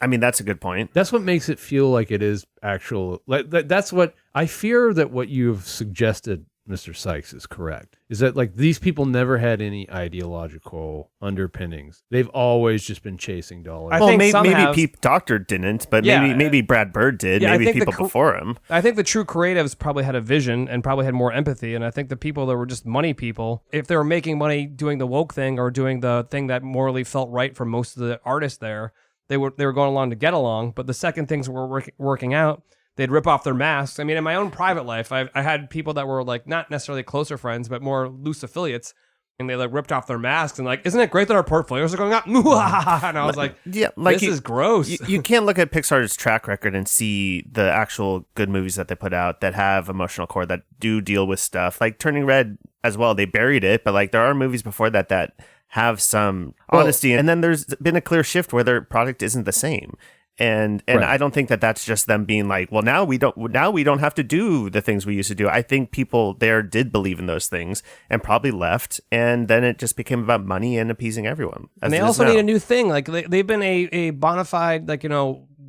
I mean, that's a good point. That's what makes it feel like it is actual. Like that's what I fear, that what you've suggested Mr. Sykes is correct, is that like these people never had any ideological underpinnings. They've always just been chasing dollars. I Well, think maybe, some have- maybe Docter didn't, but Yeah, maybe Brad Bird did. yeah, I maybe think the people cr- before him. I think the true creatives probably had a vision and probably had more empathy. And I think the people that were just money people, if they were making money doing the woke thing or doing the thing that morally felt right for most of the artists there, they were going along to get along. But the second things were working out, they'd rip off their masks. I mean, in my own private life, I had people that were like not necessarily closer friends, but more loose affiliates. And they like ripped off their masks and like, isn't it great that our portfolios are going up? And I was like, Yeah, like this is gross. You can't look at Pixar's track record and see the actual good movies that they put out that have emotional core, that do deal with stuff. Like Turning Red as well, they buried it, but like there are movies before that have some honesty. And then there's been a clear shift where their product isn't the same. And Right. I don't think that that's just them being like, well, now we don't have to do the things we used to do. I think people there did believe in those things and probably left, and then it just became about money and appeasing everyone. And they also need a new thing. Like they've been a bona fide, like,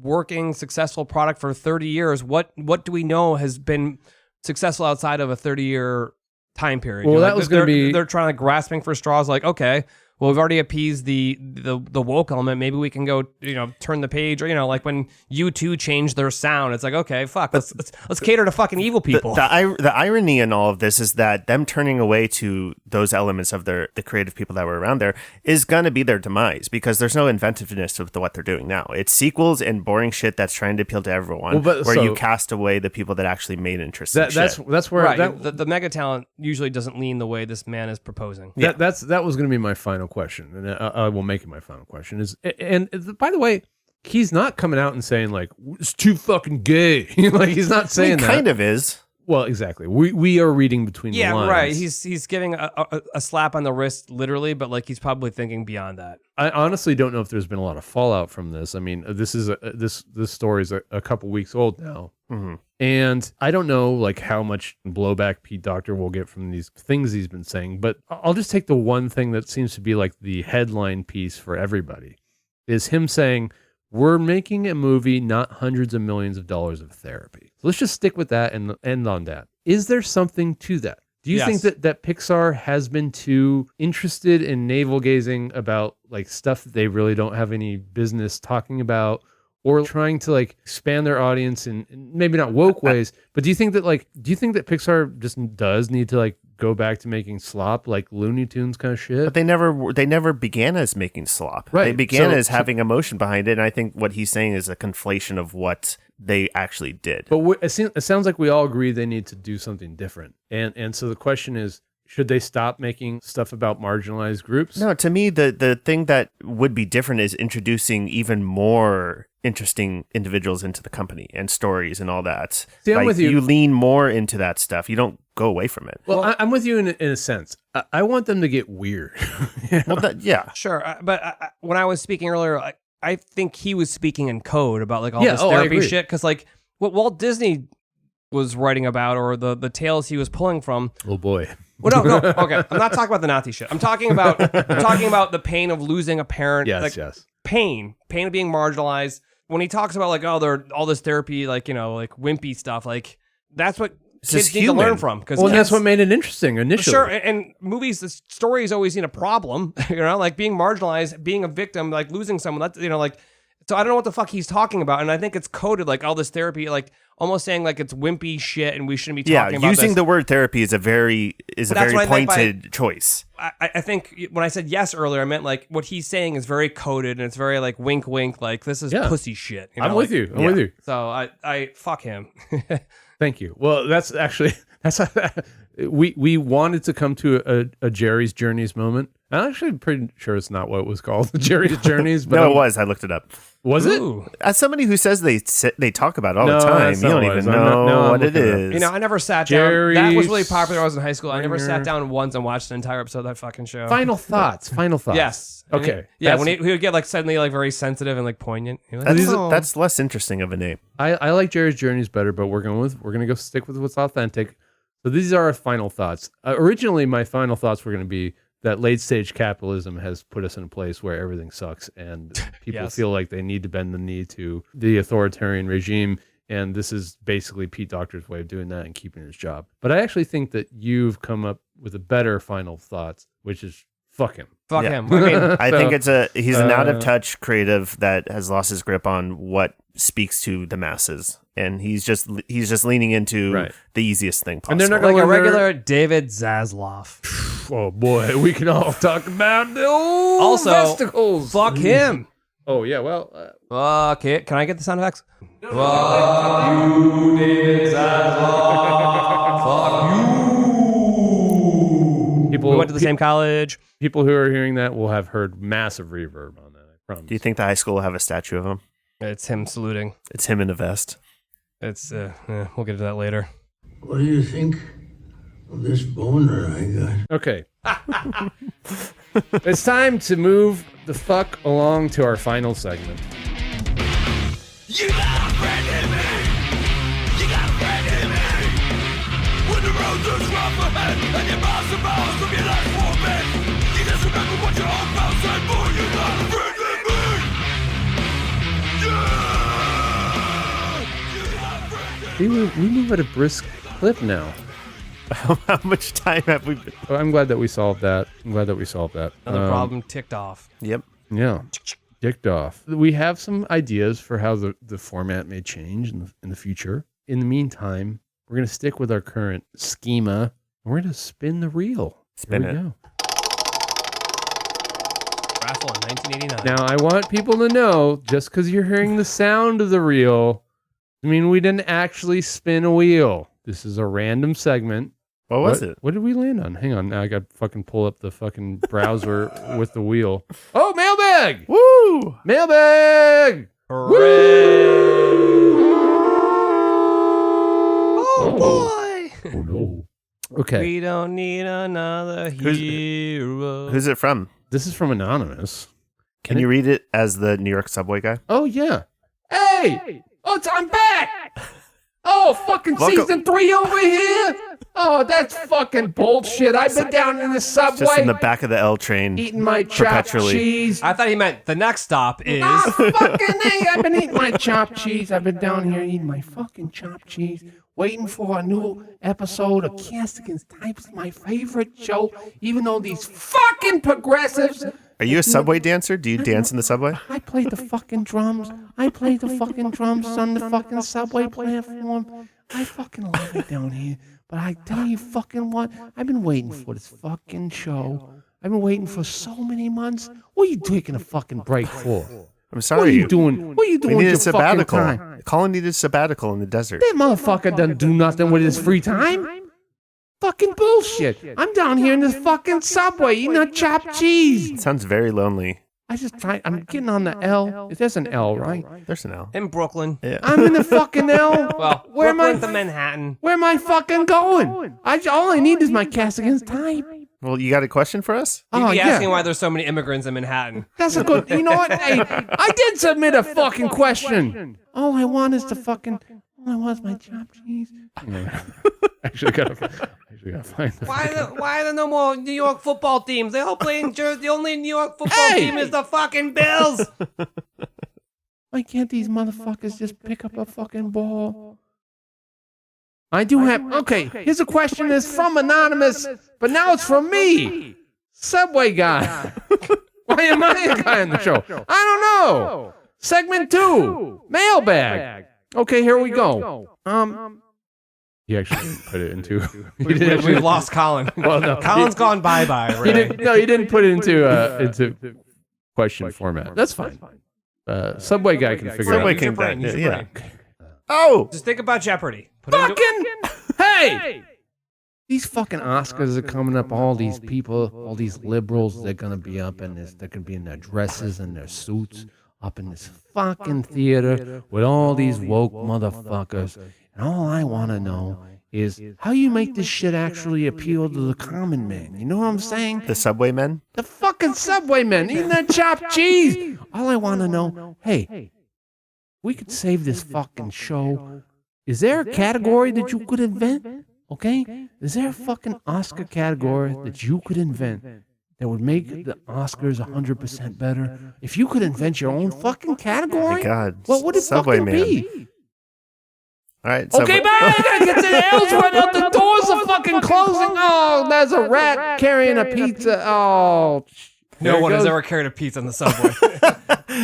working successful product for 30 years. What do we know has been successful outside of a 30-year time period? Well, that was going to be... They're trying to grasping for straws. Like, okay, well, we've already appeased the woke element. Maybe we can go, turn the page, or like when U2 changed their sound, it's like, okay, fuck, let's cater to fucking evil people. The irony in all of this is that them turning away to those elements of the creative people that were around there is going to be their demise, because there's no inventiveness with what they're doing now. It's sequels and boring shit that's trying to appeal to everyone, you cast away the people that actually made interesting shit. That's where right. The mega talent usually doesn't lean the way this man is proposing. That was going to be my final question, and I will make it my final question. And by the way, he's not coming out and saying like it's too fucking gay. Like he's not saying that. Kind of is. Well, exactly. We are reading between the lines. Yeah, right. He's giving a slap on the wrist, literally, but like he's probably thinking beyond that. I honestly don't know if there's been a lot of fallout from this. I mean, this story is a couple weeks old now, and I don't know like how much blowback Pete Docter will get from these things he's been saying. But I'll just take the one thing that seems to be like the headline piece for everybody is him saying, we're making a movie, not hundreds of millions of dollars of therapy. So let's just stick with that and end on that. Is there something to that? Do you think that Pixar has been too interested in navel gazing about like stuff that they really don't have any business talking about, or trying to like expand their audience in maybe not woke ways? But do you think that Pixar just does need to like go back to making slop, like Looney Tunes kind of shit? But they never began as making slop. Right. They began as having emotion behind it, and I think what he's saying is a conflation of what they actually did. But it sounds like we all agree they need to do something different. And so the question is, should they stop making stuff about marginalized groups? No, to me, the thing that would be different is introducing even more interesting individuals into the company and stories and all that. See, I'm with you. You lean more into that stuff. You don't go away from it. Well, I'm with you in a sense. I want them to get weird. Yeah. Sure, but when I was speaking earlier, I think he was speaking in code about like all this I therapy agree. shit, because like what Walt Disney was writing about, or the tales he was pulling from. Oh boy. Well, no, okay. I'm not talking about the Nazi shit. I'm talking about the pain of losing a parent. Yes. Pain of being marginalized. When he talks about like, they're all this therapy, like like wimpy stuff, like that's what kids need to learn from. Because that's what made it interesting initially. Sure, and movies, the stories always need a problem. Like being marginalized, being a victim, like losing someone. That's like. So I don't know what the fuck he's talking about, and I think it's coded like all this therapy, like almost saying like it's wimpy shit, and we shouldn't be talking about using this. the word therapy is a very pointed choice. I think when I said yes earlier, I meant like what he's saying is very coded, and it's very like wink, wink, like this is pussy shit. I'm with you. I'm with you. So I fuck him. Thank you. Well, that's we wanted to come to a Jerry's Journeys moment. I'm actually pretty sure it's not what it was called, Jerry's Journeys. But No, it was. I looked it up. Was it? Ooh. As somebody who says they talk about it all No, the time, that's you not don't what it even is. I'm know not- what it looking it up. is. I never sat Jerry's down. That was really popular when I was in high school. I never Springer. sat down once and watched an entire episode of that fucking show. Final thoughts. Yes. And Okay. when he would get like suddenly like very sensitive and like poignant. You're like, That's less interesting of a name. I like Jerry's Journeys better, but we're gonna go stick with what's authentic. So these are our final thoughts. Originally, my final thoughts were going to be that late stage capitalism has put us in a place where everything sucks and people Yes. feel like they need to bend the knee to the authoritarian regime. And this is basically Pete Docter's way of doing that and keeping his job. But I actually think that you've come up with a better final thoughts, which is fuck him. Fuck Yeah. him. I mean, I think he's an out of touch creative that has lost his grip on what speaks to the masses, and he's just leaning into the easiest thing possible. And they're not like gonna a learn- regular David Zaslav. Oh boy, we can all talk about the old vesticles. Fuck him. Oh yeah, well, Okay, can I get the sound effects? Fuck you, David Zaslav. Fuck you. people We went to the same college. people who are hearing that will have heard massive reverb on that. I promise. Do you think the high school will have a statue of him? It's him saluting. It's him in a vest. It's we'll get to that later. What do you think of this boner I got? Okay. It's time to move the fuck along to our final segment. You got a friend in me. You got a friend in me. When the road is rough ahead and your miles and miles from your last 4 minutes, you just remember what your own mouth said. Boy, you got a friend in me. Yeah. You got a friend in me. We move at a brisk clip now. How much time have we been? I'm glad that we solved that. Another problem ticked off. Yep. Yeah. Dicked off. We have some ideas for how the format may change in the future. In the meantime, we're going to stick with our current schema. We're going to spin the reel. Spin Here we it. go. Raffle in 1989. Now, I want people to know, just because you're hearing the sound of the reel, I mean, we didn't actually spin a wheel. This is a random segment. What was it? What did we land on? Hang on. Now I got to fucking pull up the fucking browser with the wheel. Oh, mailbag! Woo! Mailbag! Oh boy! Oh, no. Okay. We don't need another hero. Who's it from? This is from Anonymous. Can you read it as the New York subway guy? Oh, yeah. Hey! Oh, I'm back! Oh, fucking Welcome. season 3 over here! Oh, that's fucking bullshit. I've been down in the subway Just in the back of the L train. eating my chopped perpetually. cheese. I thought he meant the next stop is. Ah, fucking A. I've been eating my chopped cheese. I've been down here eating my fucking chopped cheese, waiting for a new episode of Cast Against Types, my favorite show, even though these fucking progressives. Are you a subway dancer? Do you dance in the subway? I played the fucking drums. I played the fucking drums on the fucking subway platform. I fucking love it down here. But I tell you fucking what, I've been waiting for this fucking show. I've been waiting for so many months. What are you taking a fucking break for? I'm sorry. What are you doing? What are you We doing with needed your a sabbatical. fucking time? Colin needed a sabbatical in the desert. That motherfucker doesn't do nothing with his free time. Fucking bullshit. I'm down here in this fucking subway eating a chopped cheese. It sounds very lonely. I'm getting on the L. There's an L, right? There's an L. In Brooklyn. Yeah. I'm in the fucking L. Well, Where am Brooklyn I? to Manhattan. Where am I fucking going? All I need is my Cast Against Type. Well, you got a question for us? You'd be asking yeah. why there's so many immigrants in Manhattan. That's a good. You know what? Hey, I did submit a fucking question. All I want is my chopped cheese. Actually, gotta find the. Why are there no more New York football teams? They all play in Jersey. The only New York football team is the fucking Bills. Why can't these motherfuckers just pick up a fucking ball? I do have. Okay, here's a question that's from Anonymous, but now it's from me, Subway guy. Why am I a guy on the show? I don't know. Segment 2, mailbag. Okay, here we go. He actually didn't put it into. We've lost Colin. Well, no, Colin's gone bye-bye. He Ray. didn't put it into question format. That's fine. Subway guy can figure Subway it out. can brain, use your yeah. brain. Oh! Just think about Jeopardy. Put it into- Fucking hey! These fucking Oscars are coming up. All these people, all these liberals, they're gonna be up in this. They're gonna be in their dresses and their suits, up in this fucking theater with all these woke motherfuckers. And all I want to know is how you make this shit actually appeal to the common man. You know what I'm saying? The subway men? The fucking Subway men eating that chopped cheese. All I want to know, hey, we could save this fucking show. Is there a category that you could invent? Okay? Is there a fucking Oscar category that you could invent that would make the Oscars 100% better? If you could invent your own fucking category, My God. what would it Subway fucking man. be? All right. Okay, bye. I gotta get to the L's right out. The doors are fucking closing. Oh, there's a rat carrying a pizza. Oh, No one has ever carried a pizza on the subway.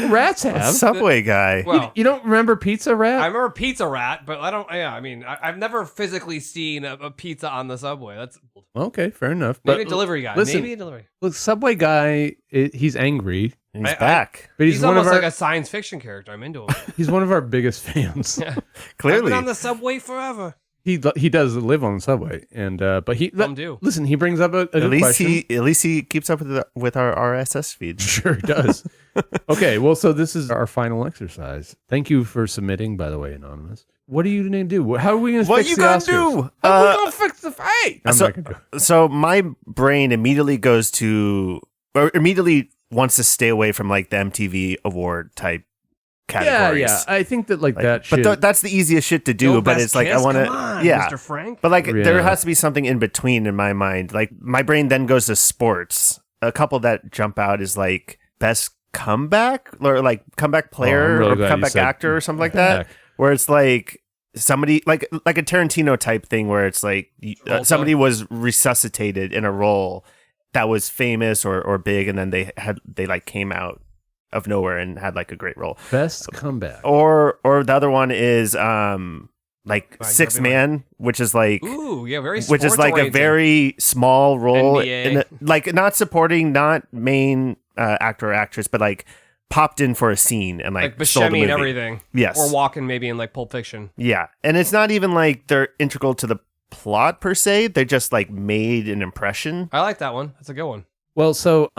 Rats have. Subway guy. Well, You don't remember Pizza Rat? I remember Pizza Rat, but I don't. Yeah, I mean, I've never physically seen a pizza on the subway. That's Okay, fair enough. maybe But a delivery guy. listen, Maybe a delivery. Look, Subway guy, he's angry, He's back. but He's he's one almost of our like a science fiction character. I'm into him. he's one of our biggest fans. I've Clearly. been on the subway forever. He does live on the subway, and but he Some do. listen. He brings up a good question. At least he keeps up with our RSS feed. Sure he does. Okay, well, so this is our final exercise. Thank you for submitting, by the way, Anonymous. What are you going to do? How are we going to What fix you the gonna Oscars? do? How are we going to fix the fight? I'm not gonna do it. So my brain immediately wants to stay away from like the MTV award type categories. Yeah. I think that that shit. But that's the easiest shit to do. Yo, But Best it's like Kiss? I want Come on, to, yeah. Mr. Frank. But like there Yeah. has to be something in between in my mind. Like my brain then goes to sports. A couple that jump out is like best comeback or like comeback player really or glad you comeback said actor or something like that. comeback. Where it's like somebody like a Tarantino type thing where it's like somebody was resuscitated in a role that was famous or big, and then they like came out of nowhere and had like a great role. Best comeback. Or the other one is like Sixth Man, which is like Ooh, yeah, very. which is like a sports-oriented. very small role NBA. in like not supporting, not main actor or actress, but like popped in for a scene and like stole the Buscemi movie. and everything. Yes. Or walking maybe in like Pulp Fiction. Yeah, and it's not even like they're integral to the plot per se. They just like made an impression. I like that one. That's a good one. Well, so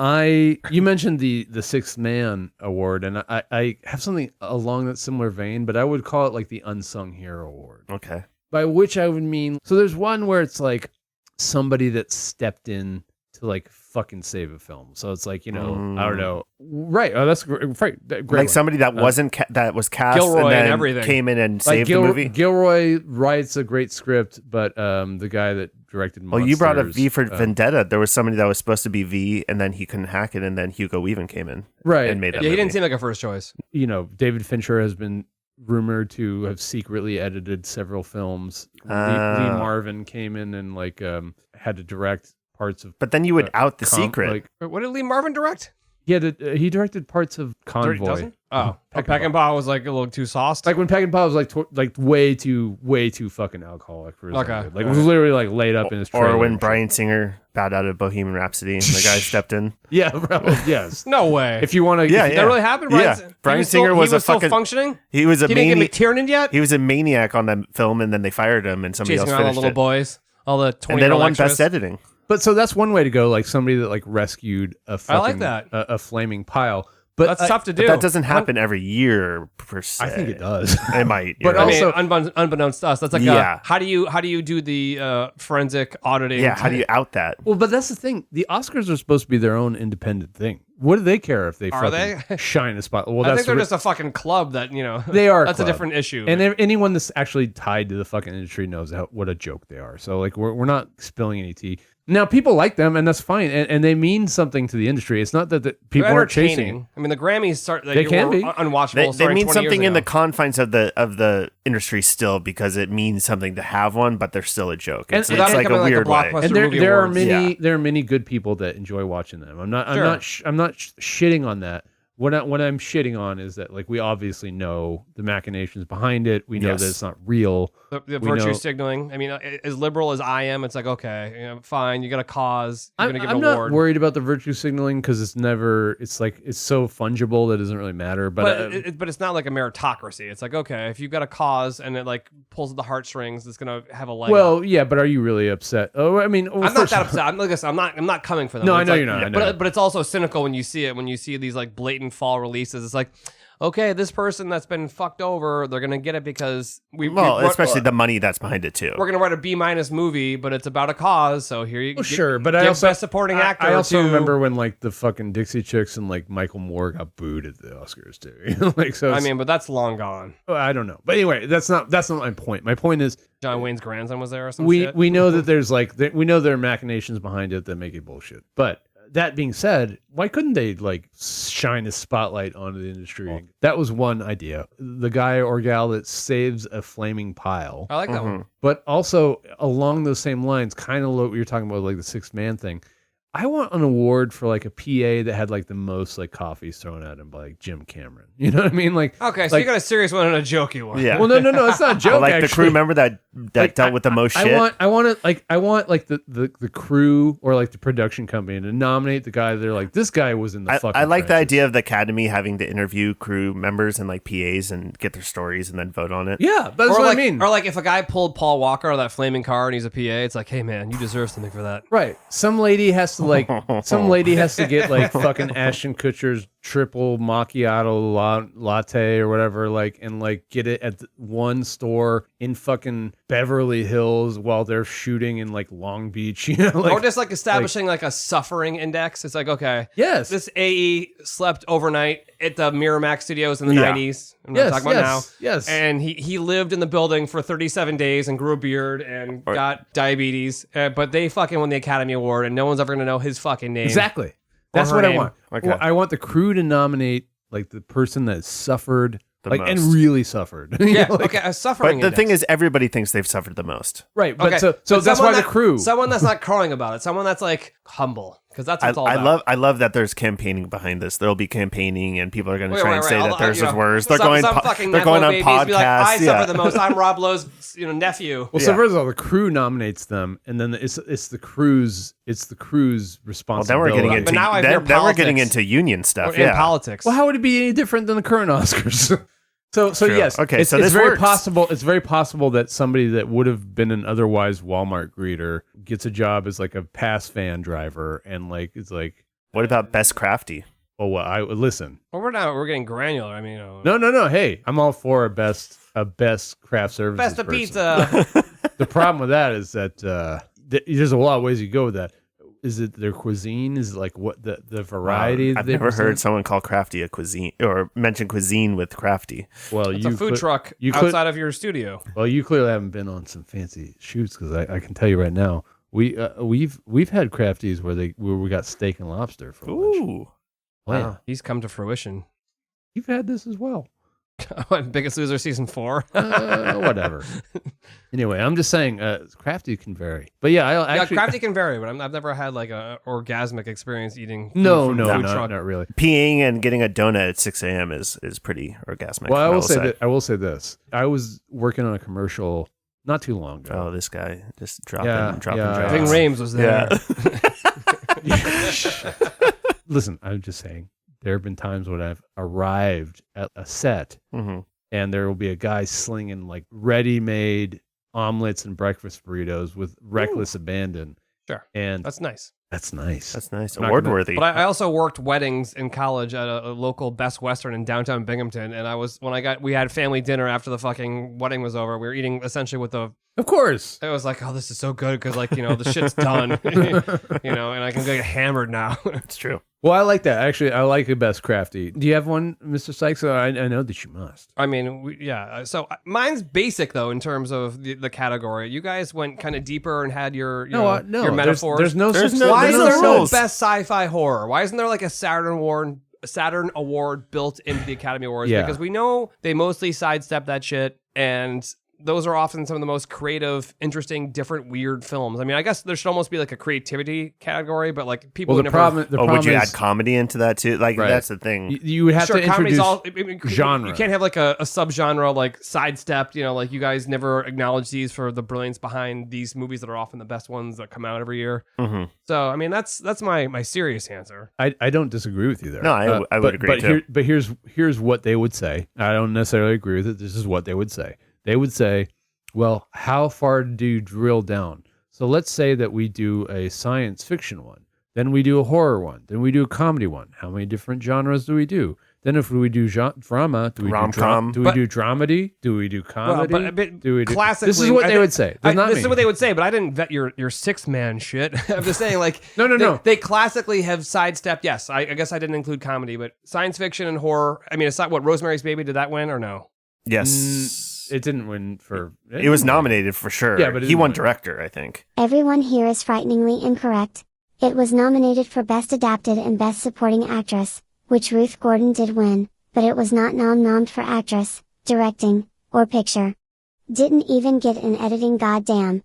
you mentioned the Sixth Man award, and I have something along that similar vein, but I would call it like the unsung hero award. Okay. By which I would mean, so there's one where it's like somebody that stepped in to like fucking save a film. So it's like, I don't know. Right. Oh, that's great. Great Like one. somebody that wasn't that was cast Gilroy and then and everything. came in and Like saved the movie. Gilroy writes a great script, but the guy that directed Well, you brought up Monsters, V for Vendetta. There was somebody that was supposed to be V, and then he couldn't hack it, and then Hugo Weaving came in right. and made that Yeah, he movie. didn't seem like a first choice. David Fincher has been rumored to have secretly edited several films. Lee Marvin came in and like had to direct parts of. But then you would out the secret. Like, Wait, what did Lee Marvin direct? he directed parts of Dirty Convoy. Dozen? Oh, Peckinpah was like a little too sauced. Like when Peckinpah was like way too fucking alcoholic for his own Okay. good. Like was literally like laid up in his trailer. Or when and Bryan Singer bowed out of Bohemian Rhapsody and the guy stepped in. shit. Yeah, bro, yes. no way. If you want to, Yeah, That really happened? Yeah. He Bryan was still- Singer was he a still fucking functioning? He was a He didn't maniac. get McTiernan yet? He was a maniac on that film, and then they fired him, and somebody Chasing else around all finished the little it. boys. All the 20 And they don't want best editing. But so that's one way to go. Like somebody that like rescued a fucking, I like that. a flaming pile. But That's tough to do. But that doesn't happen every year per se. I think it does. It might. But you're I right. mean, also- unbeknownst to us, that's like Yeah. how do you do the forensic auditing? Yeah, how do you out that? Well, but that's the thing. The Oscars are supposed to be their own independent thing. What do they care if they Are fucking they? shine a spot? Well, I that's think they're just a fucking club that they are. That's club. a different issue. And anyone that's actually tied to the fucking industry knows what a joke they are. So like we're not spilling any tea. Now people like them, and that's fine, and they mean something to the industry. It's not that people They're aren't chasing. entertaining. I mean, the Grammys They can be. unwatchable. They starting mean 20 something years in the ago. confines of the industry still because it means something to have one, but they're still a joke. It's, And- it's without like a becoming like a weird way. blockbuster. And there, movie there are awards. many Yeah. there are many good people that enjoy watching them. I'm not Sure. I'm not shitting on that. What I'm shitting on is that like we obviously know the machinations behind it. We know Yes. that it's not real. The We virtue know- signaling. I mean, as liberal as I am, it's like, okay, fine, you got a cause. You're I'm, going to give I'm an not award. worried about the virtue signaling because it's so fungible that it doesn't really matter. But, But it's not like a meritocracy. It's like, okay, if you've got a cause and it like pulls at the heartstrings, it's going to have a leg up. well, yeah. But are you really upset? Oh, I mean, I'm not that upset. I'm not coming for them. No, I It's know like- you're not. I know. But it's also cynical when you see it. When you see these like blatant fall releases, it's like, okay, this person that's been fucked over, they're gonna get it because especially the money that's behind it too. we're gonna write a B- movie, but it's about a cause. So here you Well, get- sure, but I give also best supporting actor. I also to- remember when like the fucking Dixie Chicks and like Michael Moore got booed at the Oscars too. You know, like so. I mean, but that's long gone. I don't know. But anyway, that's not my point. My point is John Wayne's grandson was there or some we shit. we know that there's like we know there are machinations behind it that make it bullshit. But that being said, why couldn't they like shine a spotlight onto the industry? That was one idea. The guy or gal that saves a flaming pile. I like that one. But also along those same lines, kind of what you're talking about, like the 6-man thing. I want an award for like a PA that had like the most like coffees thrown at him by like Jim Cameron. You know what I mean? Like, Okay, so you got a serious one and a jokey one. Yeah. well, no, it's not a joke. like actually. the crew member that Like, dealt with the most shit. I want the crew or like the production company to nominate the guy. They're like, this guy was in the fucking. I like the trenches. idea of the Academy having to interview crew members and like PAs and get their stories and then vote on it. Yeah, that's Or what like, I mean. or like if a guy pulled Paul Walker out of that flaming car and he's a PA, it's like, hey man, you deserve something for that. Right. Some lady has to get like fucking Ashton Kutcher's triple macchiato latte or whatever, like, and like get it at one store in fucking Beverly Hills while they're shooting in like Long Beach, you know, like, Or just like establishing like a suffering index. It's like, okay, yes, this AE slept overnight at the Miramax studios in the Yeah. 90s. I'm yes, not talking about now. yes, And he lived in the building for 37 days and grew a beard and got diabetes. But they fucking won the Academy Award and no one's ever going to know his fucking name. exactly. That's her what I name. want. Okay. Well, I want the crew to nominate like the person that suffered, The like, and most. really suffered. You Yeah, know, like, okay, a But suffering the index. thing is, everybody thinks they've suffered the most. right. But Okay, so but that's someone why the that- crew. Someone that's not crowing about it. Someone that's like humble. Because that's what it's all about. I love that there's campaigning behind this. There'll be campaigning, and people are going to Wait, try right, and right. say I'll- that theirs you is know, worse. They're some going fucking they're going on nepo podcasts. babies be like, I yeah. suffer the most. I'm Rob Lowe's nephew. Well, so Yeah. first of all, the crew nominates them, and then it's the crew's Well, responsibility. then we're getting into But now I hear then we're getting politics. into union Or stuff. in Yeah. politics. Well, how would it be any different than the current Oscars? so True. yes, Okay, it's, so it's this very works. possible. It's very possible that somebody that would have been an otherwise Walmart greeter gets a job as like a pass van driver, and like it's like, What about best crafty? oh well, I listen. Well, we're getting granular. I mean, No. Hey, I'm all for a best craft services. best of person. pizza. The problem with that is that there's a lot of ways you go with that. Is it their cuisine? Is it like what the variety? I've they never present? heard someone call crafty a cuisine or mention cuisine with crafty. Well, It's a food truck you outside of your studio. Well, you clearly haven't been on some fancy shoots because I can tell you right now, we've had crafties where we got steak and lobster for lunch. Ooh. Oh, yeah. Wow. He's come to fruition. You've had this as well. Biggest Loser season 4. Whatever. Anyway, I'm just saying, crafty can vary. But yeah, I Yeah, actually crafty can vary, but I've never had like a orgasmic experience eating. Food no, from a food truck. not really. Peeing and getting a donut at 6 a.m. is pretty orgasmic. Well, I will say this. I was working on a commercial not too long ago. Oh, this guy just dropping Yeah. drops. Ving Rhames was there. Listen, I'm just saying, there have been times when I've arrived at a set Mhm. and there will be a guy slinging like ready-made omelets and breakfast burritos with reckless abandon. Sure. And That's nice. that's nice. That's nice. I'm not Award gonna- worthy. But I also worked weddings in college at a local Best Western in downtown Binghamton, and we had family dinner after the fucking wedding was over. We were eating essentially with the. Of course. It was like, oh, this is so good because the shit's done, and I can get hammered now. It's true. Well, I like that. Actually, I like the best crafty. Do you have one, Mr. Sykes? I know that you must. I mean, yeah. So mine's basic though in terms of the category. You guys went kind of deeper and had your your There's metaphors. no There's such no- Why there's is no there no rules. best sci-fi horror? Why isn't there like a Saturn Award built into the Academy Awards? Yeah. Because we know they mostly sidestep that shit, and those are often some of the most creative, interesting, different, weird films. I mean, I guess there should almost be like a creativity category, but like people Well, who the never. problem. The Oh, problem would you is, add comedy into that too? Like Right. that's the thing. you would have Sure, to comedy's introduce genre. You can't have like a subgenre like sidestepped. Like you guys never acknowledge these for the brilliance behind these movies that are often the best ones that come out every year. Mhm. So I mean, that's my serious answer. I don't disagree with you there. No, I would agree, too. But here's what they would say. I don't necessarily agree with it. This is what they would say. They would say, well, how far do you drill down? So let's say that we do a science fiction one. Then we do a horror one. Then we do a comedy one. How many different genres do we do? Then if we do drama, do we Rom-com. do dramedy? Do we do comedy? Well, but do we do classically, This is what they would say. Does not this is mean- what they would say, but I didn't vet your 6-man shit. I'm just saying, like, No. They classically have sidestepped. Yes, I guess I didn't include comedy, but science fiction and horror. I mean, it's not what Rosemary's Baby, did that win or no? Yes. It didn't win for. It was nominated for sure. Yeah, but it he didn't won win. director, I think. Everyone here is frighteningly incorrect. It was nominated for Best Adapted and Best Supporting Actress, which Ruth Gordon did win, but it was not nommed for Actress, Directing, or Picture. Didn't even get an editing goddamn.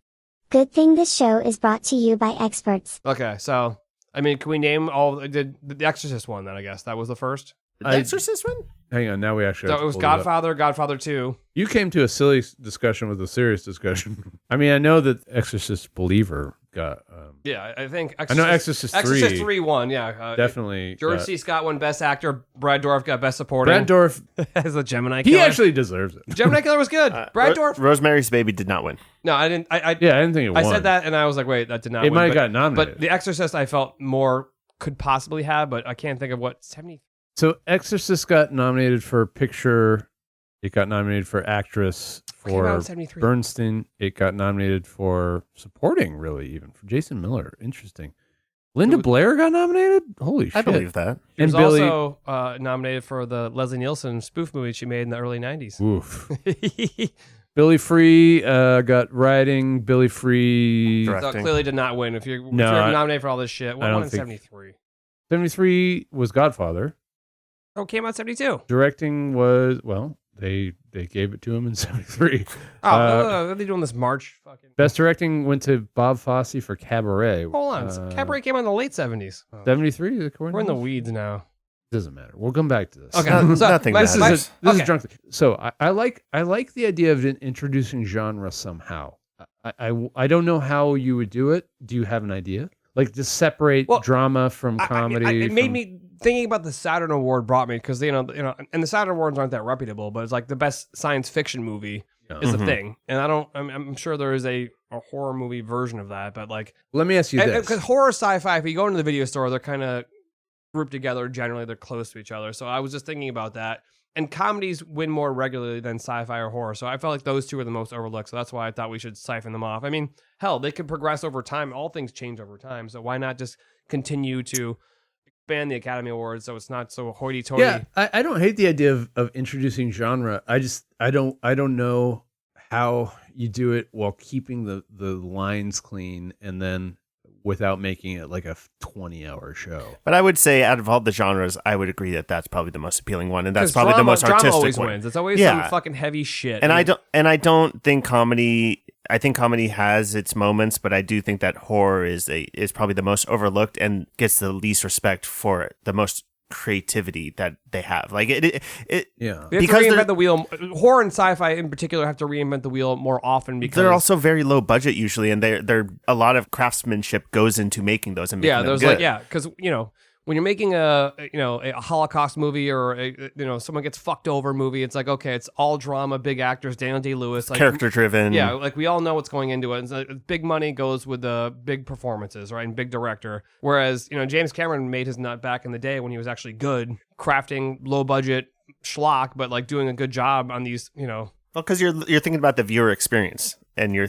Good thing this show is brought to you by experts. Okay, so I mean, can we name all the Exorcist one then? I guess that was the first. The Exorcist one? Hang on, now we actually. So it was Godfather, Godfather 2. You came to a silly discussion with a serious discussion. I mean, I know that Exorcist Believer got. Yeah, I think I know Exorcist 3. Exorcist 3 won, yeah. Definitely. George C. Scott won Best Actor. Brad Dourif got Best Supporting. Brad Dourif. as a Gemini Killer. He actually deserves it. Gemini Killer was good. Brad Dourif. Rosemary's Baby did not win. No, I didn't. I didn't think it won. I said that and I was like, wait, that did not win. It might have got nominated. But The Exorcist I felt more could possibly have, but I can't think of what 70. So Exorcist got nominated for Picture. It got nominated for Actress. For Bernstein, it got nominated for Supporting, really, even for Jason Miller. Interesting. Linda Blair got nominated? Holy shit. I believe that. She was also nominated for the Leslie Nielsen spoof movie she made in the early 90s. Oof. Billy Free got writing. Billy Free so clearly did not win. If you're nominated for all this shit, what won in 73? 73 was Godfather. Oh, it came out 72. Directing was, well, they gave it to him in 73. Oh, what are they doing this March? Best directing went to Bob Fosse for Cabaret. Hold on. Cabaret came out in the late 70s. 73? We're in the weeds now. Doesn't matter. We'll come back to this. Okay. So nothing this is drunk. So I like the idea of introducing genre somehow. I don't know how you would do it. Do you have an idea? Like just separate drama from comedy. It made me thinking about the Saturn Award brought me because you know, and the Saturn Awards aren't that reputable, but it's like the best science fiction movie is a thing, and I'm sure there is a horror movie version of that, but like let me ask you this: because horror sci-fi, if you go into the video store, they're kind of grouped together. Generally, they're close to each other. So I was just thinking about that. And comedies win more regularly than sci-fi or horror. So I felt like those two are the most overlooked. So that's why I thought we should siphon them off. I mean, hell, they could progress over time. All things change over time. So why not just continue to expand the Academy Awards so it's not so hoity-toity? Yeah, I don't hate the idea of introducing genre. I don't know how you do it while keeping the lines clean and then without making it like a 20-hour show. But I would say out of all the genres, I would agree that that's probably the most appealing one, and that's probably the most artistic always one. Wins. It's always some fucking heavy shit. And I don't think comedy. I think comedy has its moments, but I do think that horror is probably the most overlooked and gets the least respect for the most creativity that they have. Like it yeah. They have to reinvent the wheel. Horror and sci-fi in particular have to reinvent the wheel more often because they're also very low budget usually, and they're a lot of craftsmanship goes into making those and making them good. Because when you're making a Holocaust movie or someone gets fucked over movie, it's like, okay, it's all drama, big actors, Daniel Day-Lewis, like character driven. Yeah, like we all know what's going into it. And so big money goes with the big performances, right? And big director. Whereas James Cameron made his nut back in the day when he was actually good, crafting low budget schlock, but like doing a good job on these. Well, because you're thinking about the viewer experience and you're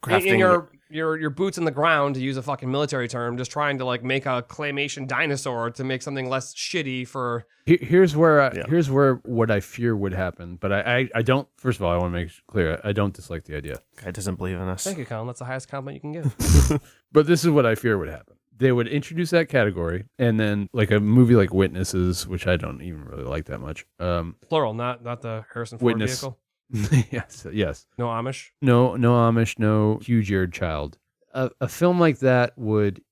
crafting. Your boots in the ground, to use a fucking military term, just trying to like make a claymation dinosaur to make something less shitty for. Here's where what I fear would happen, but I don't. First of all, I want to make clear I don't dislike the idea. Guy doesn't believe in us. Thank you, Colin. That's the highest compliment you can give. But this is what I fear would happen. They would introduce that category, and then like a movie like Witnesses, which I don't even really like that much. Plural, not the Harrison Ford vehicle. Yes. No Amish? No Amish, no huge-eared child. A film like that would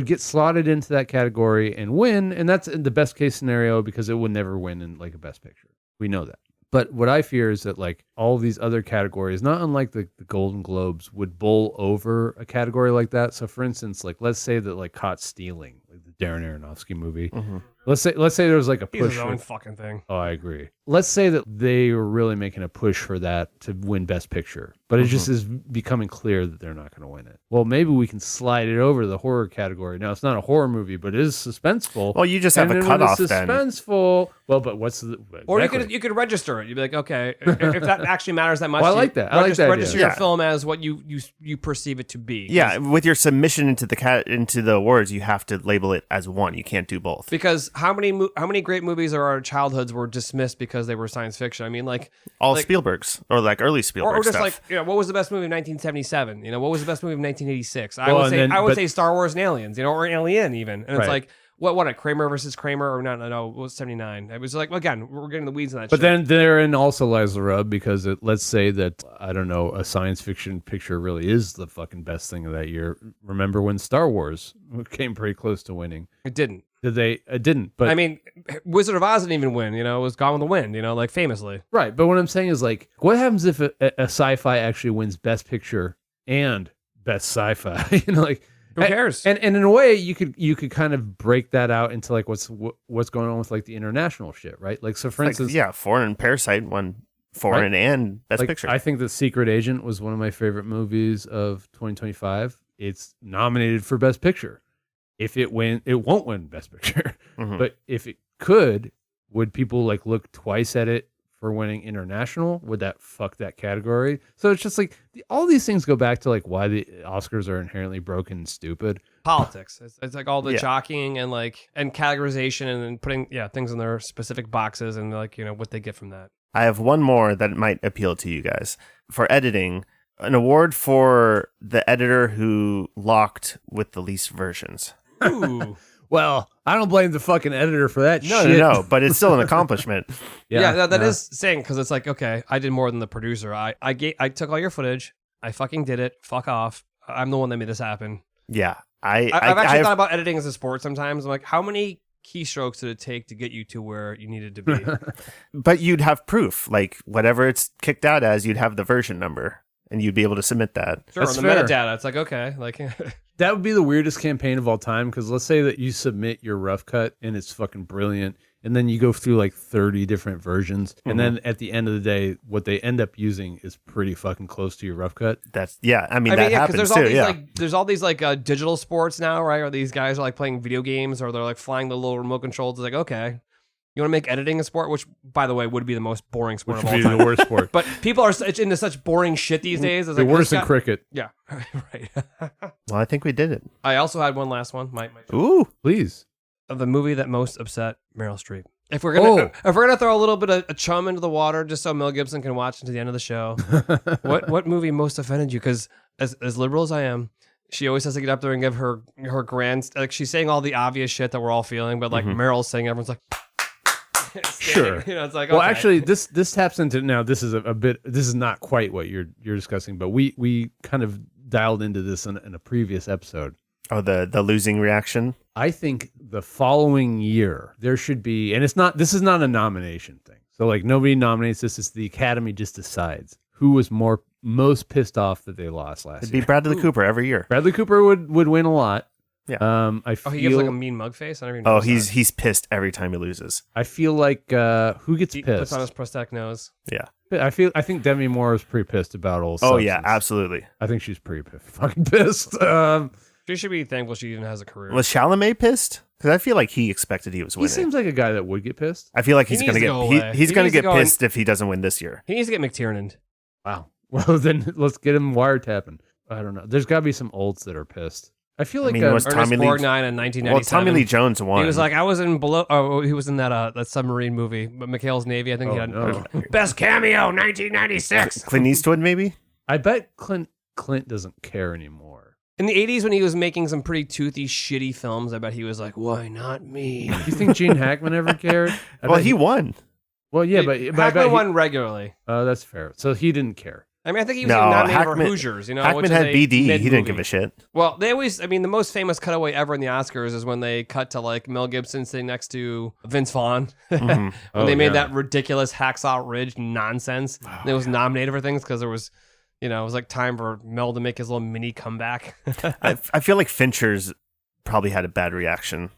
get slotted into that category and win, and that's in the best case scenario because it would never win in like a best picture. We know that. But what I fear is that like all these other categories, not unlike the Golden Globes, would bowl over a category like that. So for instance, like let's say that like Caught Stealing, like the Darren Aronofsky movie. Mm-hmm. Let's say there was like a push. He's his own fucking thing. Oh, I agree. Let's say that they were really making a push for that to win Best Picture, but it just is becoming clear that they're not going to win it. Well, maybe we can slide it over to the horror category. Now, it's not a horror movie, but it is suspenseful. Well, you just have a cutoff then. Suspenseful. Well, but what's the... Exactly. Or you could register it. You'd be like, okay, if that actually matters that much, well, I like that. Register your film as what you perceive it to be. Yeah, with your submission into the awards, you have to label it as one. You can't do both. Because how many great movies of our childhoods were dismissed because they were science fiction? I mean, like All Spielberg's or like early Spielberg or just stuff. like, you know, what was the best movie of 1977? You know, what was the best movie of 1986? I Well, would but- say Star Wars and Aliens, you know, or Alien even. And it's Right. like, what a Kramer versus Kramer or no, it was 79. It was like, again, we're getting the weeds on that But shit. then therein also lies the rub because let's say that, I don't know, a science fiction picture really is the fucking best thing of that year. Remember when Star Wars came pretty close to winning? It didn't. Did they? It didn't. But I mean, Wizard of Oz didn't even win, you know, it was Gone with the Wind, you know, like famously. right. But what I'm saying is like, what happens if a sci-fi actually wins Best Picture and Best Sci-Fi? You know, like. Who cares? And in a way, you could kind of break that out into like what's going on with like the international shit, right? Like so, for instance, Foreign Parasite won foreign and Best like, Picture. I think The Secret Agent was one of my favorite movies of 2025. It's nominated for Best Picture. If it won't win Best Picture. Mhm. But if it could, would people like look twice at it for winning international? Would that fuck that category? So it's just like all these things go back to like why the Oscars are inherently broken and stupid. Politics. It's like all the Yeah. jockeying and like and categorization and then putting things in their specific boxes and like, you know, what they get from that. I have one more that might appeal to you guys. For editing, an award for the editor who locked with the least versions. Ooh. Well, I don't blame the fucking editor for that No, shit. no, but it's still an accomplishment. Yeah, that is saying because it's like, okay, I did more than the producer. I took all your footage. I fucking did it. Fuck off. I'm the one that made this happen. Yeah, I've actually thought about editing as a sport sometimes. I'm like, how many keystrokes did it take to get you to where you needed to be? But you'd have proof, like whatever it's kicked out as, you'd have the version number, and you'd be able to submit that. Sure, That's on the fair. metadata, it's like, okay, like That would be the weirdest campaign of all time because let's say that you submit your rough cut and it's fucking brilliant, and then you go through like 30 different versions, and then at the end of the day, what they end up using is pretty fucking close to your rough cut. That's I mean, I that mean, yeah, happens there's all too. these Yeah, like there's all these like digital sports now, right? Or these guys are like playing video games, or they're like flying the little remote controls. It's like, okay, you want to make editing a sport, which by the way would be the most boring sport Which of would all be time. the worst sport. But people are into such boring shit these days. It's The like, worse this than guy- cricket. Yeah, right. well, I think we did it. I also had one last one. My Ooh, Please. of the movie that most upset Meryl Streep. If we're gonna throw a little bit of a chum into the water, just so Mel Gibson can watch until the end of the show, what movie most offended you? Because as liberal as I am, she always has to get up there and give her grand, like she's saying all the obvious shit that we're all feeling, but like Meryl's saying, everyone's like, Sure. you know, it's like, Well, okay. actually, this taps into now. This is a bit. This is not quite what you're discussing, but we kind of dialed into this in a previous episode. oh, the losing reaction. I think the following year there should be, and it's not. This is not a nomination thing. So like nobody nominates this. It's the Academy just decides who was most pissed off that they lost last It'd year. be Bradley Cooper every year. Bradley Cooper would win a lot. Yeah. I feel. he gives like a mean mug face. I never even Oh, noticed that. he's pissed every time he loses. I feel like who gets He puts pissed? on his prosthetic nose. Yeah. I think Demi Moore is pretty pissed about old. Oh yeah, Substance. absolutely. I think she's pretty fucking pissed. She should be thankful she even has a career. Was Chalamet pissed? Because I feel like he expected he was He winning. seems like a guy that would get pissed. I feel like He he's needs gonna to get go away. he's He gonna needs to get go and- pissed if he doesn't win this year. He needs to get McTiernan. Wow. Well, then let's get him wiretapping. I don't know. There's got to be some olds that are pissed. I feel like mean, was Ernest Tommy Lee- Borgnine in 1997. Well, Tommy Lee Jones won. He was like, I was in below. Oh, he was in that submarine movie, but McHale's Navy. I think he had no. best cameo 1996. Clint Eastwood, maybe. I bet Clint doesn't care anymore. In the 80s, when he was making some pretty toothy, shitty films, I bet he was like, "Why not me?" Do you think Gene Hackman ever cared? I Well, bet he won. Well, yeah, but I bet Hackman he- won regularly. that's fair. So he didn't care. I mean, I think he was No, even nominated Hackman- for Hoosiers. You know, Hackman which is had a BD. He mid didn't give movie. a shit. Well, they always. I mean, the most famous cutaway ever in the Oscars is when they cut to like Mel Gibson sitting next to Vince Vaughn when they made that ridiculous Hacksaw Ridge nonsense. And it was nominated for things because there was, you know, it was like time for Mel to make his little mini comeback. I feel like Fincher's probably had a bad reaction.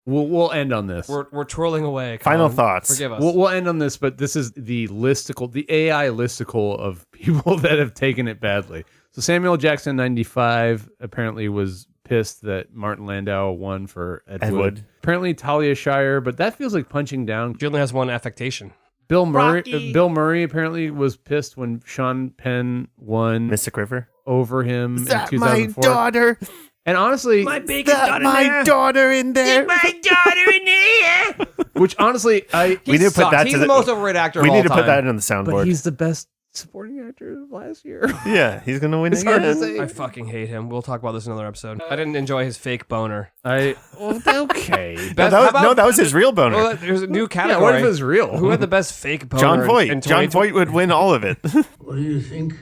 We'll end on this. We're twirling away. Final Colin. thoughts. Forgive us. We'll end on this, but this is the listicle, the AI listicle of people that have taken it badly. So Samuel Jackson, 95, apparently was pissed that Martin Landau won for Ed Wood. Apparently Talia Shire, but that feels like punching down. She only has one affectation. Bill Murray. Rocky. Bill Murray apparently was pissed when Sean Penn won Mystic River. over him Is in that my 2004. daughter? And honestly, My bacon got in there. daughter in there. My daughter in here. which honestly, We need to put that He's to the most overrated actor. We of all need to put time. that on the but soundboard. he's the best supporting actor of last year. Yeah, he's gonna win It's hard to again. say. I fucking hate him. We'll talk about this in another episode. I didn't enjoy his fake boner. Okay. No, Best- that was, how about- that was his real boner. Well, there's a new Yeah, category. what if it's real? Who had the best fake boner? John in Voight. John 2020? Voight would win all of it. What do you think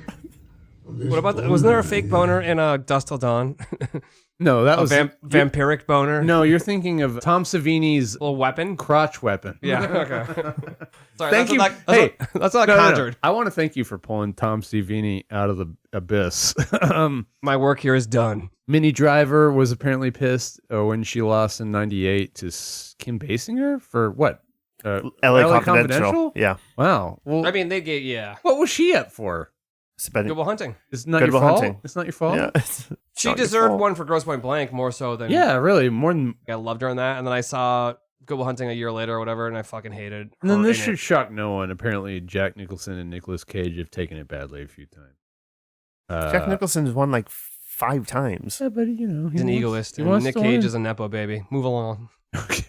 of this What about? boner Wasn't there a of fake boner in Dust Till Dawn? No, that A was vampiric boner. No, you're thinking of Tom Savini's little weapon. crotch weapon. Yeah. Okay. Sorry, Thank that's you. Not, Hey, that's not No, no, no. conjured. I want to thank you for pulling Tom Savini out of the abyss. My work here is done. Minnie Driver was apparently pissed when she lost in '98 to Kim Basinger for what? LA Confidential. Yeah. Wow. Well, I mean, they get what was she up for? Spending. Good Will Hunting. It's not Good your Will fault. Hunting. It's not your fault. Yeah. She Not your deserved fault. one for Grosse Point Blank more so than Yeah, really, more than. I loved her in that. And then I saw Good Will Hunting a year later or whatever, and I fucking hated. And then her this in should it. shock no one. Apparently, Jack Nicholson and Nicolas Cage have taken it badly a few times. Jack Nicholson's won like 5 times. Yeah, but you know, He's an egoist, and Nick Cage is a nepo baby. Move along.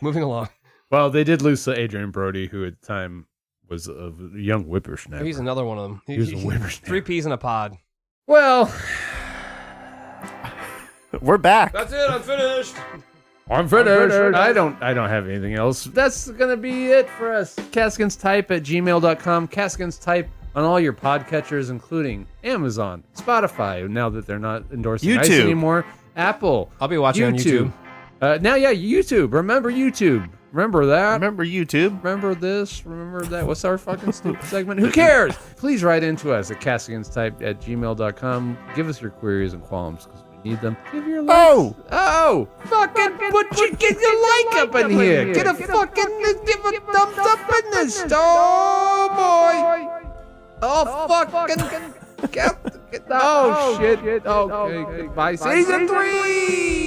Moving along. Well, they did lose to Adrian Brody, who at the time was a young whippersnapper. He's another one of them. He was a whippersnapper. 3 peas in a pod. Well, We're back. That's it. I'm finished. I'm finished. I don't have anything else. That's gonna be it for us. CaskinsType@gmail.com. Caskins Type on all your podcatchers, including Amazon, Spotify. Now that they're not endorsing Ice YouTube. anymore, Apple. I'll be watching on YouTube. YouTube. Remember YouTube. Remember that. Remember YouTube? Remember this. Remember that. What's our fucking stupid segment? Who cares? Please write into us at CaskinsType@gmail.com. Give us your queries and qualms because we need them. Give your likes. Oh! Fucking get your like up in here. Get a fucking give a thumbs up in this. Oh boy. Oh fucking. Oh shit. Okay. Goodbye. Season 3.